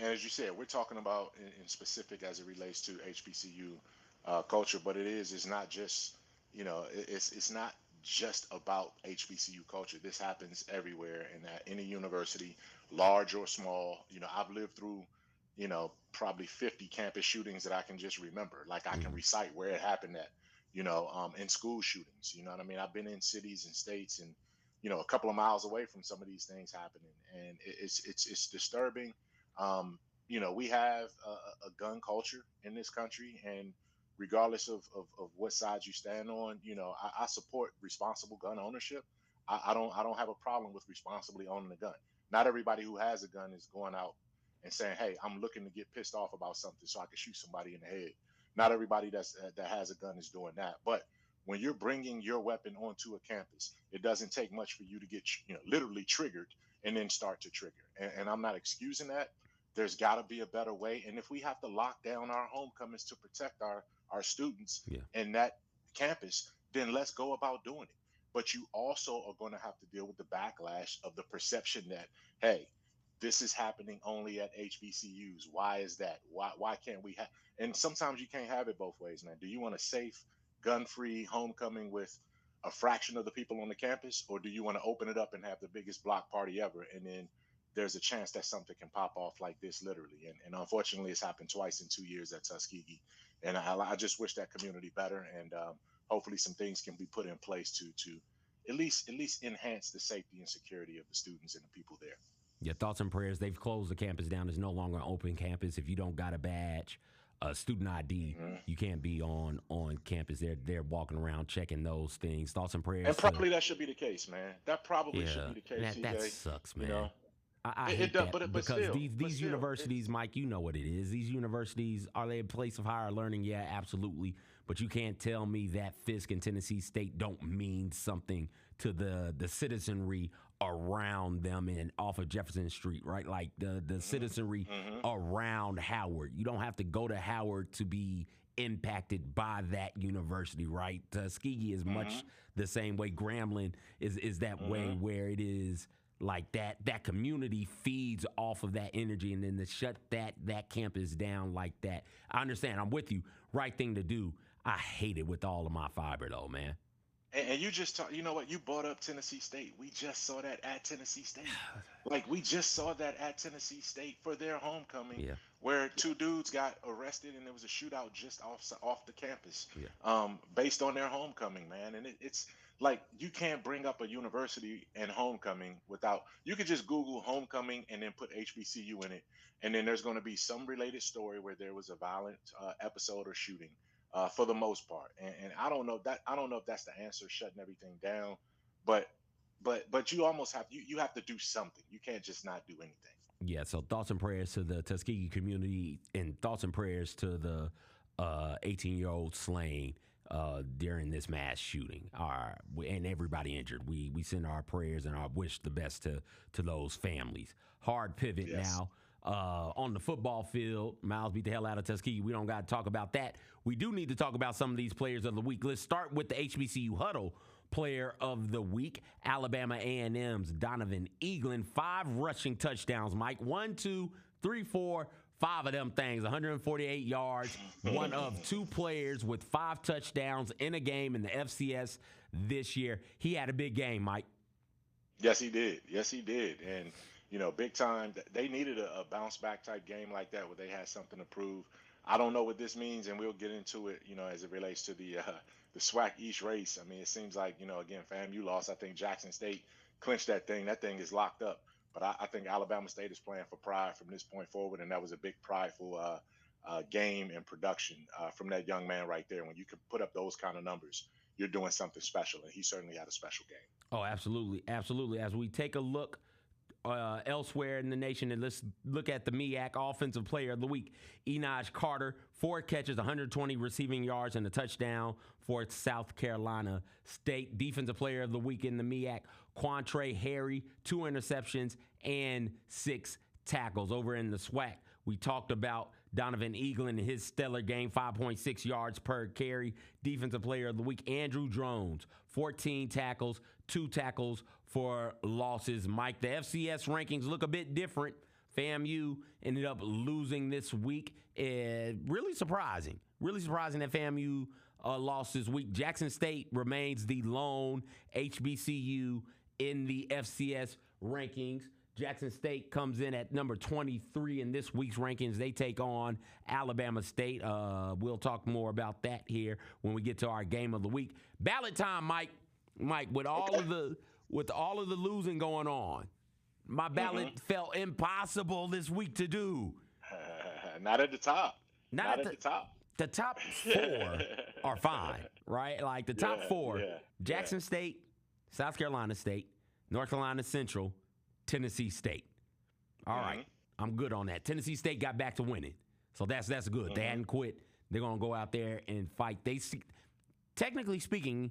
as you said, we're talking about in specific as it relates to HBCU culture, but it's not just, it's not just about HBCU culture. This happens everywhere and at any university, large or small. I've lived through, probably 50 campus shootings that I can just remember. Like I can recite where it happened at, in school shootings. You know what I mean? I've been in cities and states and, a couple of miles away from some of these things happening, and it's disturbing. We have a gun culture in this country, and regardless of what side you stand on, I support responsible gun ownership. I don't have a problem with responsibly owning a gun. Not everybody who has a gun is going out and saying, "Hey, I'm looking to get pissed off about something so I can shoot somebody in the head." Not everybody that has a gun is doing that, but when you're bringing your weapon onto a campus, it doesn't take much for you to get, literally triggered and then start to trigger. And I'm not excusing that. There's got to be a better way. And if we have to lock down our homecomings to protect our students and that campus, then let's go about doing it. But you also are going to have to deal with the backlash of the perception that, hey, this is happening only at HBCUs. Why is that? Why can't we have? And sometimes you can't have it both ways, man. Do you want a safe, gun-free homecoming with a fraction of the people on the campus, or do you want to open it up and have the biggest block party ever, and then there's a chance that something can pop off like this, literally? And unfortunately, it's happened twice in 2 years at Tuskegee, and I just wish that community better, and hopefully some things can be put in place to at least enhance the safety and security of the students and the people there. Yeah, thoughts and prayers. They've closed the campus down. It's no longer an open campus. If you don't got a badge, student ID, you can't be on campus. They're walking around checking those things. Thoughts and prayers. And probably that should be the case, man. That probably should be the case. That sucks, man. I hate that because these universities, Mike, you know what it is. These universities, are they a place of higher learning? Yeah, absolutely. But you can't tell me that Fisk and Tennessee State don't mean something to the citizenry around them and off of Jefferson Street, right? Like the citizenry around Howard. You don't have to go to Howard to be impacted by that university, right? Tuskegee is much the same way. Grambling is that way, where it is like that community feeds off of that energy, and then to shut that campus down like that. I understand. I'm with you. Right thing to do. I hate it with all of my fiber, though, man. And you just you know what? You brought up Tennessee State. We just saw that at Tennessee State. Like, we just saw that at Tennessee State for their homecoming, where two dudes got arrested and there was a shootout just off the campus, based on their homecoming, man. And it's like, you can't bring up a university and homecoming without, you could just Google homecoming and then put HBCU in it, and then there's going to be some related story where there was a violent episode or shooting. For the most part, and I don't know if that's the answer, shutting everything down, but you almost have you have to do something. You can't just not do anything. Yeah. So thoughts and prayers to the Tuskegee community, and thoughts and prayers to the 18-year-old slain during this mass shooting, and everybody injured. We send our prayers and our wish the best to those families. Hard pivot now. On the football field, Miles beat the hell out of Tuskegee. We don't got to talk about that. We do need to talk about some of these players of the week. Let's start with the HBCU Huddle player of the week. Alabama A&M's Donovan Eaglin, 5 rushing touchdowns, Mike. 1, 2, 3, 4, 5 of them things, 148 yards. One of 2 players with 5 touchdowns in a game in the FCS this year. He had a big game, Mike. Yes, he did. And big time. They needed a bounce back type game like that, where they had something to prove. I don't know what this means, and we'll get into it, as it relates to the SWAC East race. I mean, it seems like, again, FAMU lost. I think Jackson State clinched that thing. That thing is locked up. But I think Alabama State is playing for pride from this point forward, and that was a big prideful game and production from that young man right there. When you can put up those kind of numbers, you're doing something special, and he certainly had a special game. Oh, absolutely. Absolutely. As we take a look elsewhere in the nation, and let's look at the MEAC Offensive Player of the Week. Enaj Carter, 4 catches, 120 receiving yards, and a touchdown for South Carolina State. Defensive Player of the Week in the MEAC, Quantre Harry, 2 interceptions and 6 tackles. Over in the SWAC, we talked about Donovan Eaglin and his stellar game, 5.6 yards per carry. Defensive Player of the Week, Andrew Jones, 14 tackles, 2 tackles for losses. Mike, the FCS rankings look a bit different. FAMU ended up losing this week. Really surprising that FAMU lost this week. Jackson State remains the lone HBCU in the FCS rankings. Jackson State comes in at number 23 in this week's rankings. They take on Alabama State. We'll talk more about that here when we get to our game of the week. Ballot time, Mike. Mike, with all of the losing going on, my ballot felt impossible this week to do. Not at the top. Not at the top. The top 4 are fine, right? Like the top 4, Jackson State, South Carolina State, North Carolina Central, Tennessee State. All right, I'm good on that. Tennessee State got back to winning, so that's good. They hadn't quit. They're gonna go out there and fight. Technically speaking,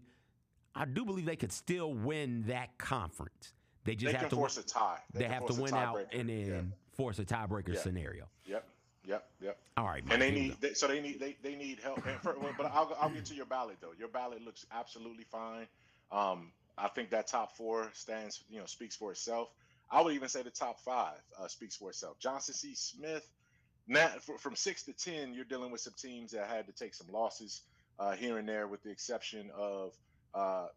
I do believe they could still win that conference. They just have to force a tie. They have to win out and then force a tiebreaker scenario. Yep. All right, Mike, and they need help. But I'll get to your ballot though. Your ballot looks absolutely fine. I think that top 4 speaks for itself. I would even say the top 5 speaks for itself. Johnson C. Smith. Now, from 6 to 10, you're dealing with some teams that had to take some losses here and there, with the exception of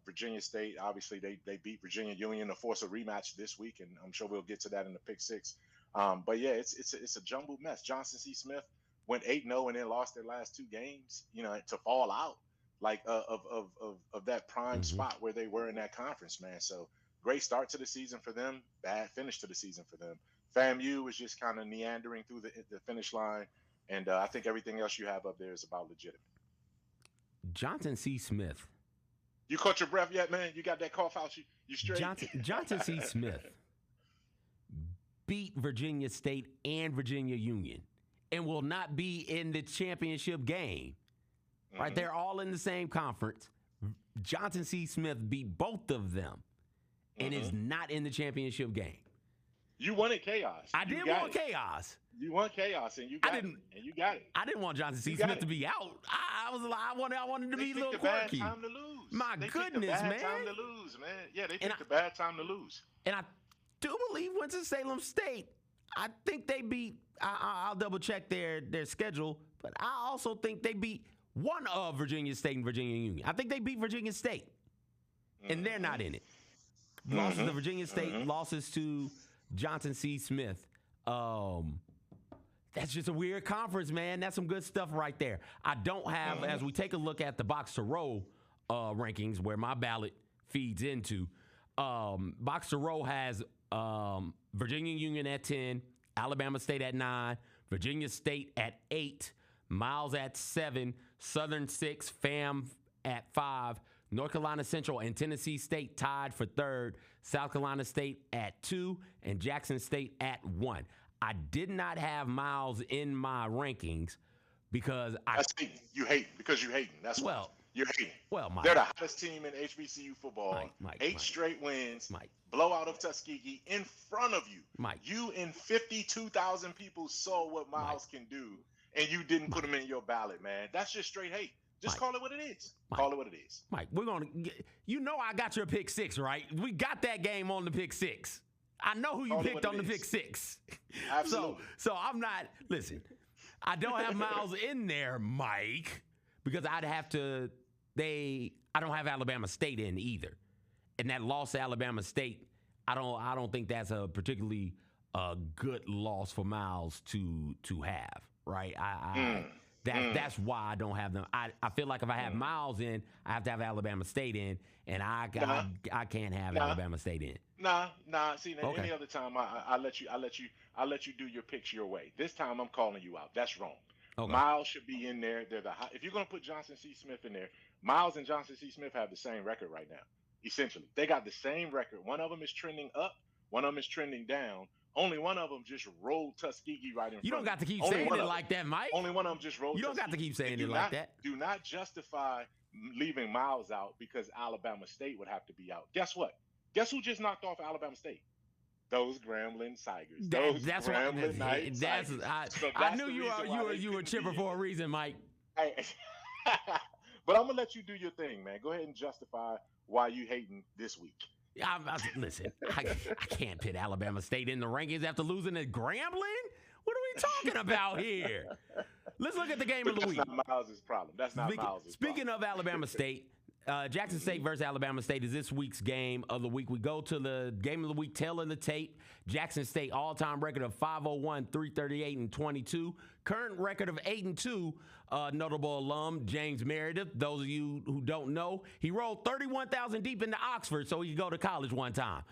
Virginia State. Obviously, they beat Virginia Union to force a rematch this week, and I'm sure we'll get to that in the pick 6. But yeah, it's a jumbled mess. Johnson C. Smith went 8-0 and then lost their last 2 games, to fall out of that prime spot where they were in that conference, man. So great start to the season for them, bad finish to the season for them. FAMU was just kind of meandering through the finish line, and I think everything else you have up there is about legitimate. Johnson C. Smith. You caught your breath yet, man? You got that cough out? You straight? Johnson C. Smith beat Virginia State and Virginia Union and will not be in the championship game. Right? They're all in the same conference. Johnson C. Smith beat both of them and is not in the championship game. You wanted chaos. I did want chaos. You want chaos, and you got it. And you got it. I didn't want Johnson C. Smith to be out. I wanted to be a little quirky. Bad time to lose. My goodness, man. Bad time to lose, man. Yeah, they picked a bad time to lose. And I do believe Winston-Salem State, I think they beat, I'll double check their schedule, but I also think they beat one of Virginia State and Virginia Union. I think they beat Virginia State, and they're not in it. Losses to Virginia State, losses to Johnson C. Smith. That's just a weird conference, man. That's some good stuff right there. I don't have, as we take a look at the Box to Row rankings, where my ballot feeds into, Box to Row has Virginia Union at 10, Alabama State at 9, Virginia State at 8, Miles at 7, Southern 6, FAM at 5, North Carolina Central and Tennessee State tied for 3rd, South Carolina State at 2, and Jackson State at 1. I did not have Miles in my rankings because you hate. That's well. You're hating. Well, Mike, they're the hottest team in HBCU football. Mike, 8 straight wins. Mike. Blowout of Tuskegee in front of you. Mike. You and 52,000 people saw what Miles can do, and you didn't put him in your ballot, man. That's just straight hate. Just call it what it is. Call it what it is. Mike, we're going to I got your pick 6, right? We got that game on the pick 6. I know who you picked on the pick 6. Absolutely. So I'm not, listen, I don't have Miles in there, Mike, because I don't have Alabama State in either. And that loss to Alabama State, I don't think that's a particularly good loss for Miles to have, right? That's why I don't have them. I feel like if I have Miles in, I have to have Alabama State in, and I can't have Alabama State in. Nah. See, any other time I let you do your picks your way. This time I'm calling you out. That's wrong. Okay. Miles should be in there. If you're gonna put Johnson C. Smith in there, Miles and Johnson C. Smith have the same record right now. Essentially, they got the same record. One of them is trending up. One of them is trending down. Only one of them just rolled Tuskegee right in front. You don't got to keep Only saying one it of like that, Mike. Only one of them just rolled. You don't got to keep saying it like that. Do not justify leaving Miles out because Alabama State would have to be out. Guess what? Guess who just knocked off Alabama State? Those Grambling Tigers. That's Grambling why. That's I knew you were chipper for a reason, Mike. Hey, but I'm gonna let you do your thing, man. Go ahead and justify why you hating this week. Listen, I can't pit Alabama State in the rankings after losing to Grambling. What are we talking about here? Let's look at the game of the week. That's not Miles' problem. That's not Miles' problem. Speaking of Alabama State, Jackson State versus Alabama State is this week's game of the week. We go to the game of the week, tail of the tape. Jackson State all-time record of 501, 338, and 22. Current record of 8-2. Notable alum James Meredith. Those of you who don't know, he rolled 31,000 deep into Oxford so he could go to college one time.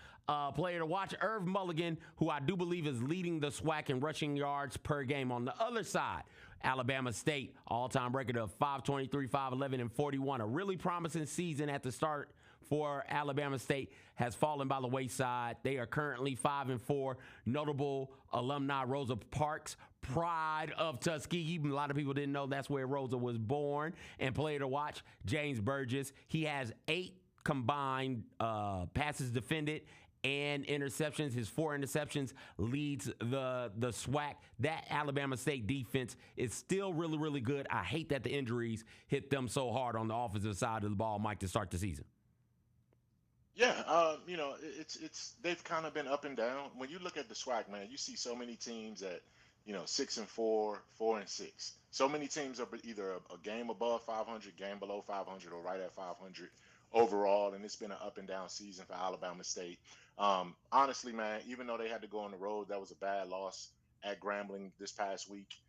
Player to watch, Irv Mulligan, who I do believe is leading the SWAC in rushing yards per game. On the other side, Alabama State, all-time record of 523, 511, and 41. A really promising season at the start for Alabama State has fallen by the wayside. They are currently 5-4. Notable alumni, Rosa Parks, pride of Tuskegee. A lot of people didn't know that's where Rosa was born. And player to watch, James Burgess. He has 8 combined passes defended and interceptions. His 4 interceptions leads the SWAC. That Alabama State defense is still really, really good. I hate that the injuries hit them so hard on the offensive side of the ball, Mike, to start the season. Yeah, it's they've kind of been up and down. When you look at the SWAC, man, you see so many teams at 6-4, 4-6. So many teams are either a game above 500, game below 500, or right at 500 overall, and it's been an up and down season for Alabama State. Honestly, man, even though they had to go on the road, that was a bad loss at Grambling this past week.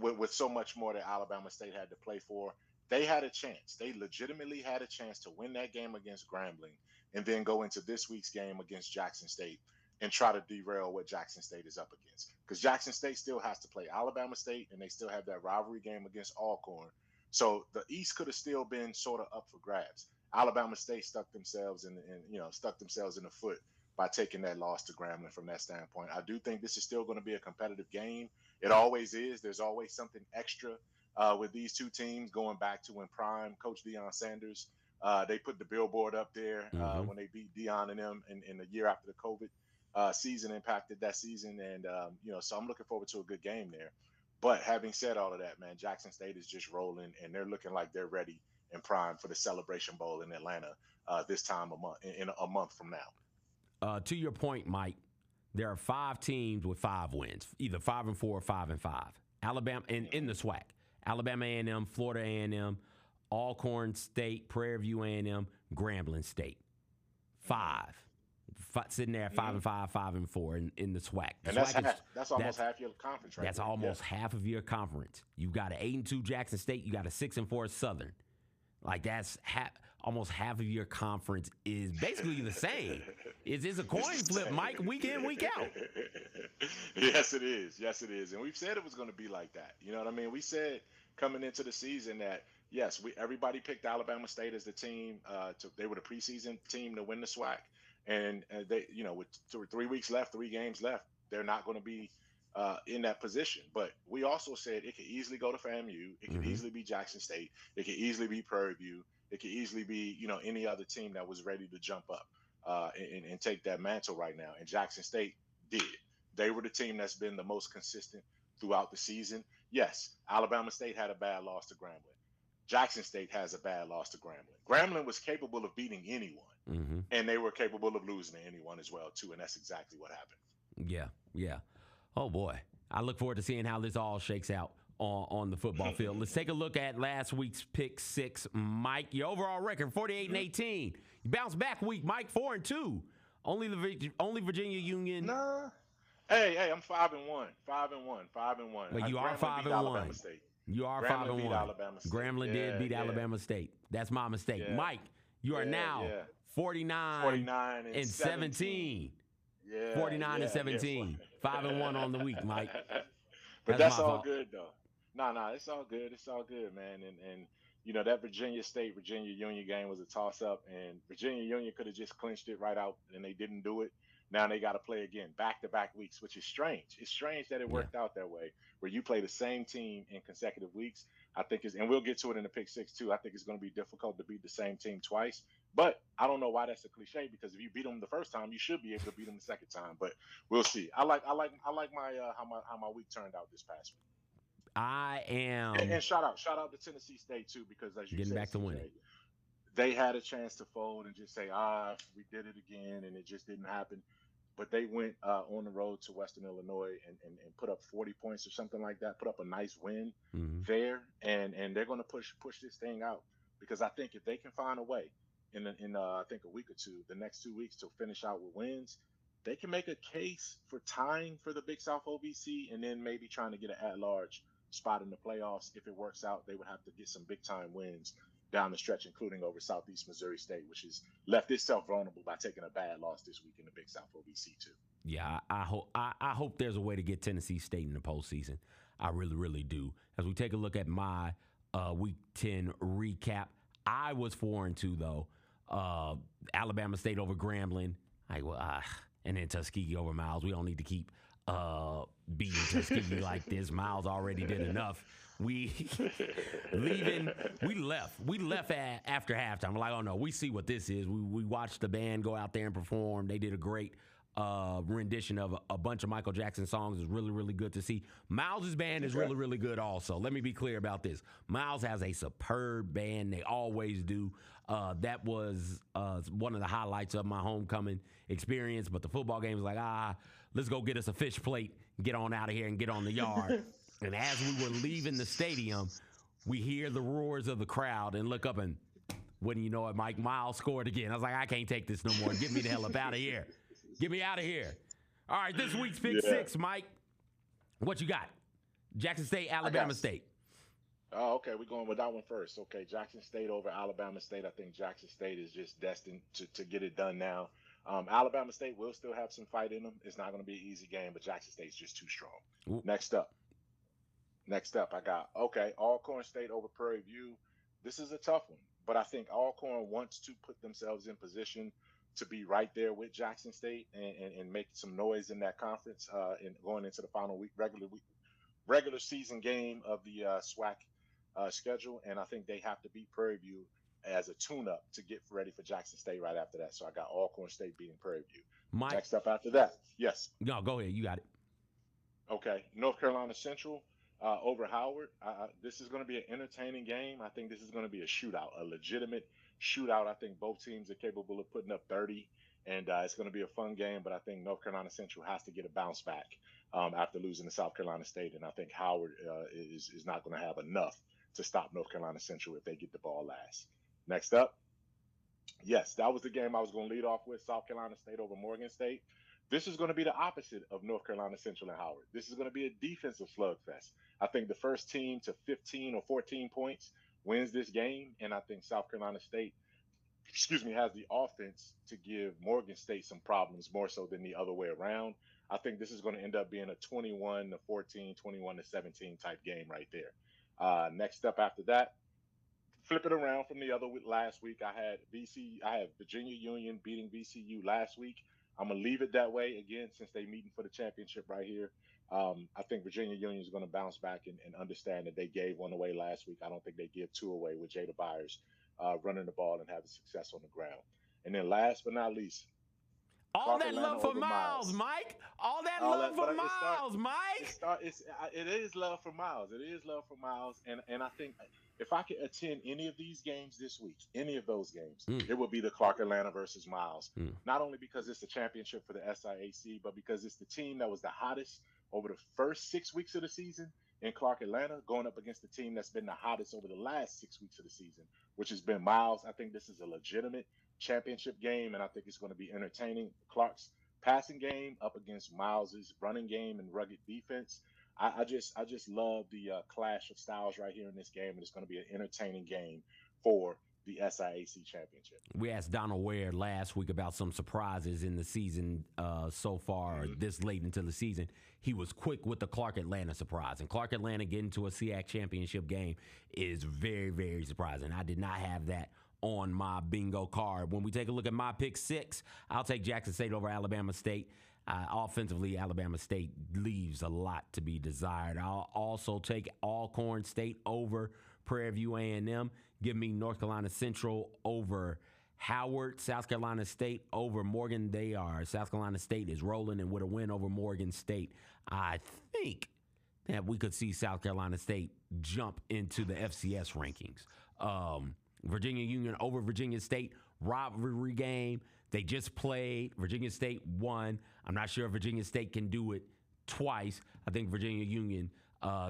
With so much more that Alabama State had to play for, they had a chance. They legitimately had a chance to win that game against Grambling and then go into this week's game against Jackson State and try to derail what Jackson State is up against. Because Jackson State still has to play Alabama State, and they still have that rivalry game against Alcorn. So the East could have still been sort of up for grabs. Alabama State stuck themselves in the foot by taking that loss to Grambling from that standpoint. I do think this is still going to be a competitive game. It always is. There's always something extra with these two teams going back to when prime Coach Deion Sanders, they put the billboard up there when they beat Deion and them in the year after the COVID season impacted that season. And, so I'm looking forward to a good game there. But having said all of that, man, Jackson State is just rolling, and they're looking like they're ready and prime for the Celebration Bowl in Atlanta this time in a month from now. To your point, Mike, there are 5 teams with 5 wins, either 5-4 or 5-5. Alabama in the SWAC. Alabama A&M, Florida A&M, Alcorn State, Prairie View A&M, Grambling State. 5 sitting there at 5-5, 5-4 in the SWAC. And that's almost half your conference, right? That's almost half of your conference. You've got an 8-2 Jackson State. You got a 6-4 Southern. Like that's almost half of your conference is basically the same. It's a coin flip, Mike, week in, week out. Yes, it is. Yes, it is. And we've said it was going to be like that. You know what I mean? We said coming into the season that, yes, everybody picked Alabama State as the team. They were the preseason team to win the SWAC. And they, with 3 weeks left, 3 games left, they're not going to be in that position. But we also said it could easily go to FAMU. It could easily be Jackson State. It could easily be Prairie View. It could easily be, any other team that was ready to jump up and take that mantle right now. And Jackson State did. They were the team that's been the most consistent throughout the season. Yes, Alabama State had a bad loss to Grambling. Jackson State has a bad loss to Grambling. Grambling was capable of beating anyone, and they were capable of losing to anyone as well, too. And that's exactly what happened. Yeah. Oh, boy. I look forward to seeing how this all shakes out on the football field. Let's take a look at last week's Pick 6. Mike, your overall record, 48-18. You bounced back week, Mike, 4-2. Only Virginia Union. Nah. Hey, I'm 5-1. 5-1. But you are 5-1. You are 5-1. Grambling did beat Alabama State. That's my mistake. Yeah. Mike, you are now 49-17. Yeah, 49-17. 5-1 on the week, Mike. But that's all good though. Nah, it's all good. It's all good, man. And that Virginia Union game was a toss up, and Virginia Union could have just clinched it right out, and they didn't do it. Now they got to play again back-to-back weeks, which is strange. It's strange that it worked out that way, where you play the same team in consecutive weeks. I think and we'll get to it in the pick six too. I think it's going to be difficult to beat the same team twice, but I don't know why that's a cliche, because if you beat them the first time, you should be able to beat them the second time. But we'll see. I like my how my week turned out this past week. I am and shout out to Tennessee State too, because as you getting said, back to winning. They had a chance to fold and just say, we did it again, and it just didn't happen. But they went on the road to Western Illinois and put up 40 points or something like that, put up a nice win there. And they're going to push this thing out, because I think if they can find a way in I think a week or two, the next 2 weeks, to finish out with wins, they can make a case for tying for the Big South OVC, and then maybe trying to get an at-large spot in the playoffs. If it works out, they would have to get some big-time wins down the stretch, including over Southeast Missouri State, which has left itself vulnerable by taking a bad loss this week in the Big South OVC too. Yeah, I hope there's a way to get Tennessee State in the postseason. I really, really do. As we take a look at my Week 10 recap, I was 4-2 though. Alabama State over Grambling, and then Tuskegee over Miles. We don't need to keep beating Tuskegee like this. Miles already did enough. We left after halftime. We're like, oh no, we see what this is. We watched the band go out there and perform. They did a great rendition of a bunch of Michael Jackson songs. It's really, really good to see. Miles' band is really, really good also. Let me be clear about this. Miles has a superb band. They always do. That was one of the highlights of my homecoming experience. But the football game was like, let's go get us a fish plate, get on out of here and get on the yard. And as we were leaving the stadium, we hear the roars of the crowd and look up, and wouldn't you know it, Mike, Miles scored again. I was like, I can't take this no more. Get me the hell up out of here. Get me out of here. All right, this week's pick six, Mike. What you got? Jackson State, Alabama State. Oh, okay. We're going with that one first. Okay, Jackson State over Alabama State. I think Jackson State is just destined to get it done now. Alabama State will still have some fight in them. It's not going to be an easy game, but Jackson State's just too strong. Ooh. Next up, I got, Alcorn State over Prairie View. This is a tough one, but I think Alcorn wants to put themselves in position to be right there with Jackson State and make some noise in that conference and going into the final regular season game of the SWAC schedule. And I think they have to beat Prairie View as a tune-up to get ready for Jackson State right after that. So I got Alcorn State beating Prairie View. Mike, next up after that, yes. No, go ahead. You got it. Okay, North Carolina Central over Howard. This is going to be an entertaining game. I think this is going to be a shootout, a legitimate shootout. I think both teams are capable of putting up 30, and it's going to be a fun game. But I think North Carolina Central has to get a bounce back after losing to South Carolina State, and I think Howard is not going to have enough to stop North Carolina Central if they get the ball last. Next up, yes, that was the game I was going to lead off with, South Carolina State over Morgan State. This is going to be the opposite of North Carolina Central and Howard. This is going to be a defensive slugfest. I think the first team to 15 or 14 points wins this game, and I think South Carolina State, has the offense to give Morgan State some problems more so than the other way around. I think this is going to end up being a 21-14, 21-17 type game right there. Next up after that, flip it around from the other last week. I had Virginia Union beating VCU last week. I'm going to leave it that way again since they're meeting for the championship right here. I think Virginia Union is going to bounce back and understand that they gave one away last week. I don't think they give two away with Jada Byers running the ball and having success on the ground. And then last but not least, all that love for Miles, Mike. All that love for Miles, Mike. It is love for Miles. It is love for Miles. And I think if I could attend any of these games this week, any of those games, it would be the Clark Atlanta versus Miles. Not only because it's the championship for the SIAC, but because it's the team that was the hottest over the first 6 weeks of the season in Clark Atlanta, going up against the team that's been the hottest over the last 6 weeks of the season, which has been Miles. I think this is a legitimate championship game, and I think it's going to be entertaining. Clark's passing game up against Miles's running game and rugged defense. I just love the clash of styles right here in this game, and it's going to be an entertaining game for the SIAC championship. We asked Donald Ware last week about some surprises in the season so far, this late into the season. He was quick with the Clark Atlanta surprise, and Clark Atlanta getting to a SIAC championship game is very, very surprising. I did not have that on my bingo card. When we take a look at my pick 6, I'll take Jackson State over Alabama State. Offensively, Alabama State leaves a lot to be desired. I'll also take Alcorn State over Prairie View A&M. Give me North Carolina Central over Howard. South Carolina State over Morgan. South Carolina State is rolling, and with a win over Morgan State, I think that we could see South Carolina State jump into the FCS rankings. Virginia Union over Virginia State, rivalry game. They just played. Virginia State won. I'm not sure if Virginia State can do it twice. I think Virginia Union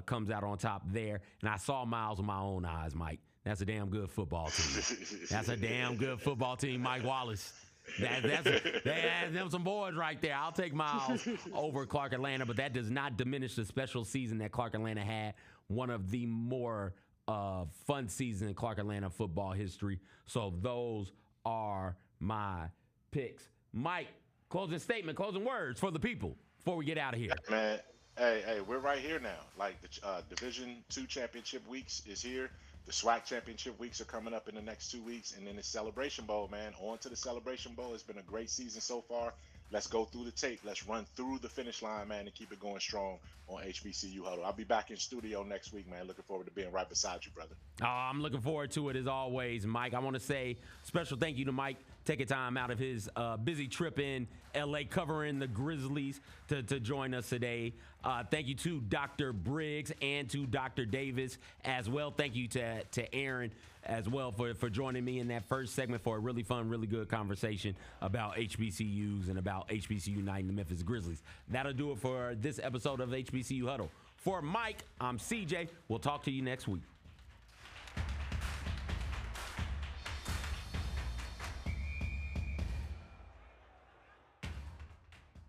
comes out on top there. And I saw Miles with my own eyes, Mike. That's a damn good football team. That's a damn good football team, Mike Wallace. Them some boys right there. I'll take Miles over Clark Atlanta, but that does not diminish the special season that Clark Atlanta had. One of the more fun seasons in Clark Atlanta football history. So those are my picks. Mike, closing statement, closing words for the people before we get out of here. Man, hey, we're right here now. Like the Division II championship weeks is here. The SWAC championship weeks are coming up in the next 2 weeks, and then the Celebration Bowl, man. On to the Celebration Bowl. It's been a great season so far. Let's go through the tape. Let's run through the finish line, man, and keep it going strong on HBCU Huddle. I'll be back in studio next week, man. Looking forward to being right beside you, brother. I'm looking forward to it as always, Mike. I want to say special thank you to Mike taking time out of his busy trip in L.A. covering the Grizzlies to join us today. Thank you to Dr. Briggs and to Dr. Davis as well. Thank you to Aaron as well for joining me in that first segment for a really fun, really good conversation about HBCUs and about HBCU Night and the Memphis Grizzlies. That'll do it for this episode of HBCU Huddle. For Mike, I'm CJ. We'll talk to you next week.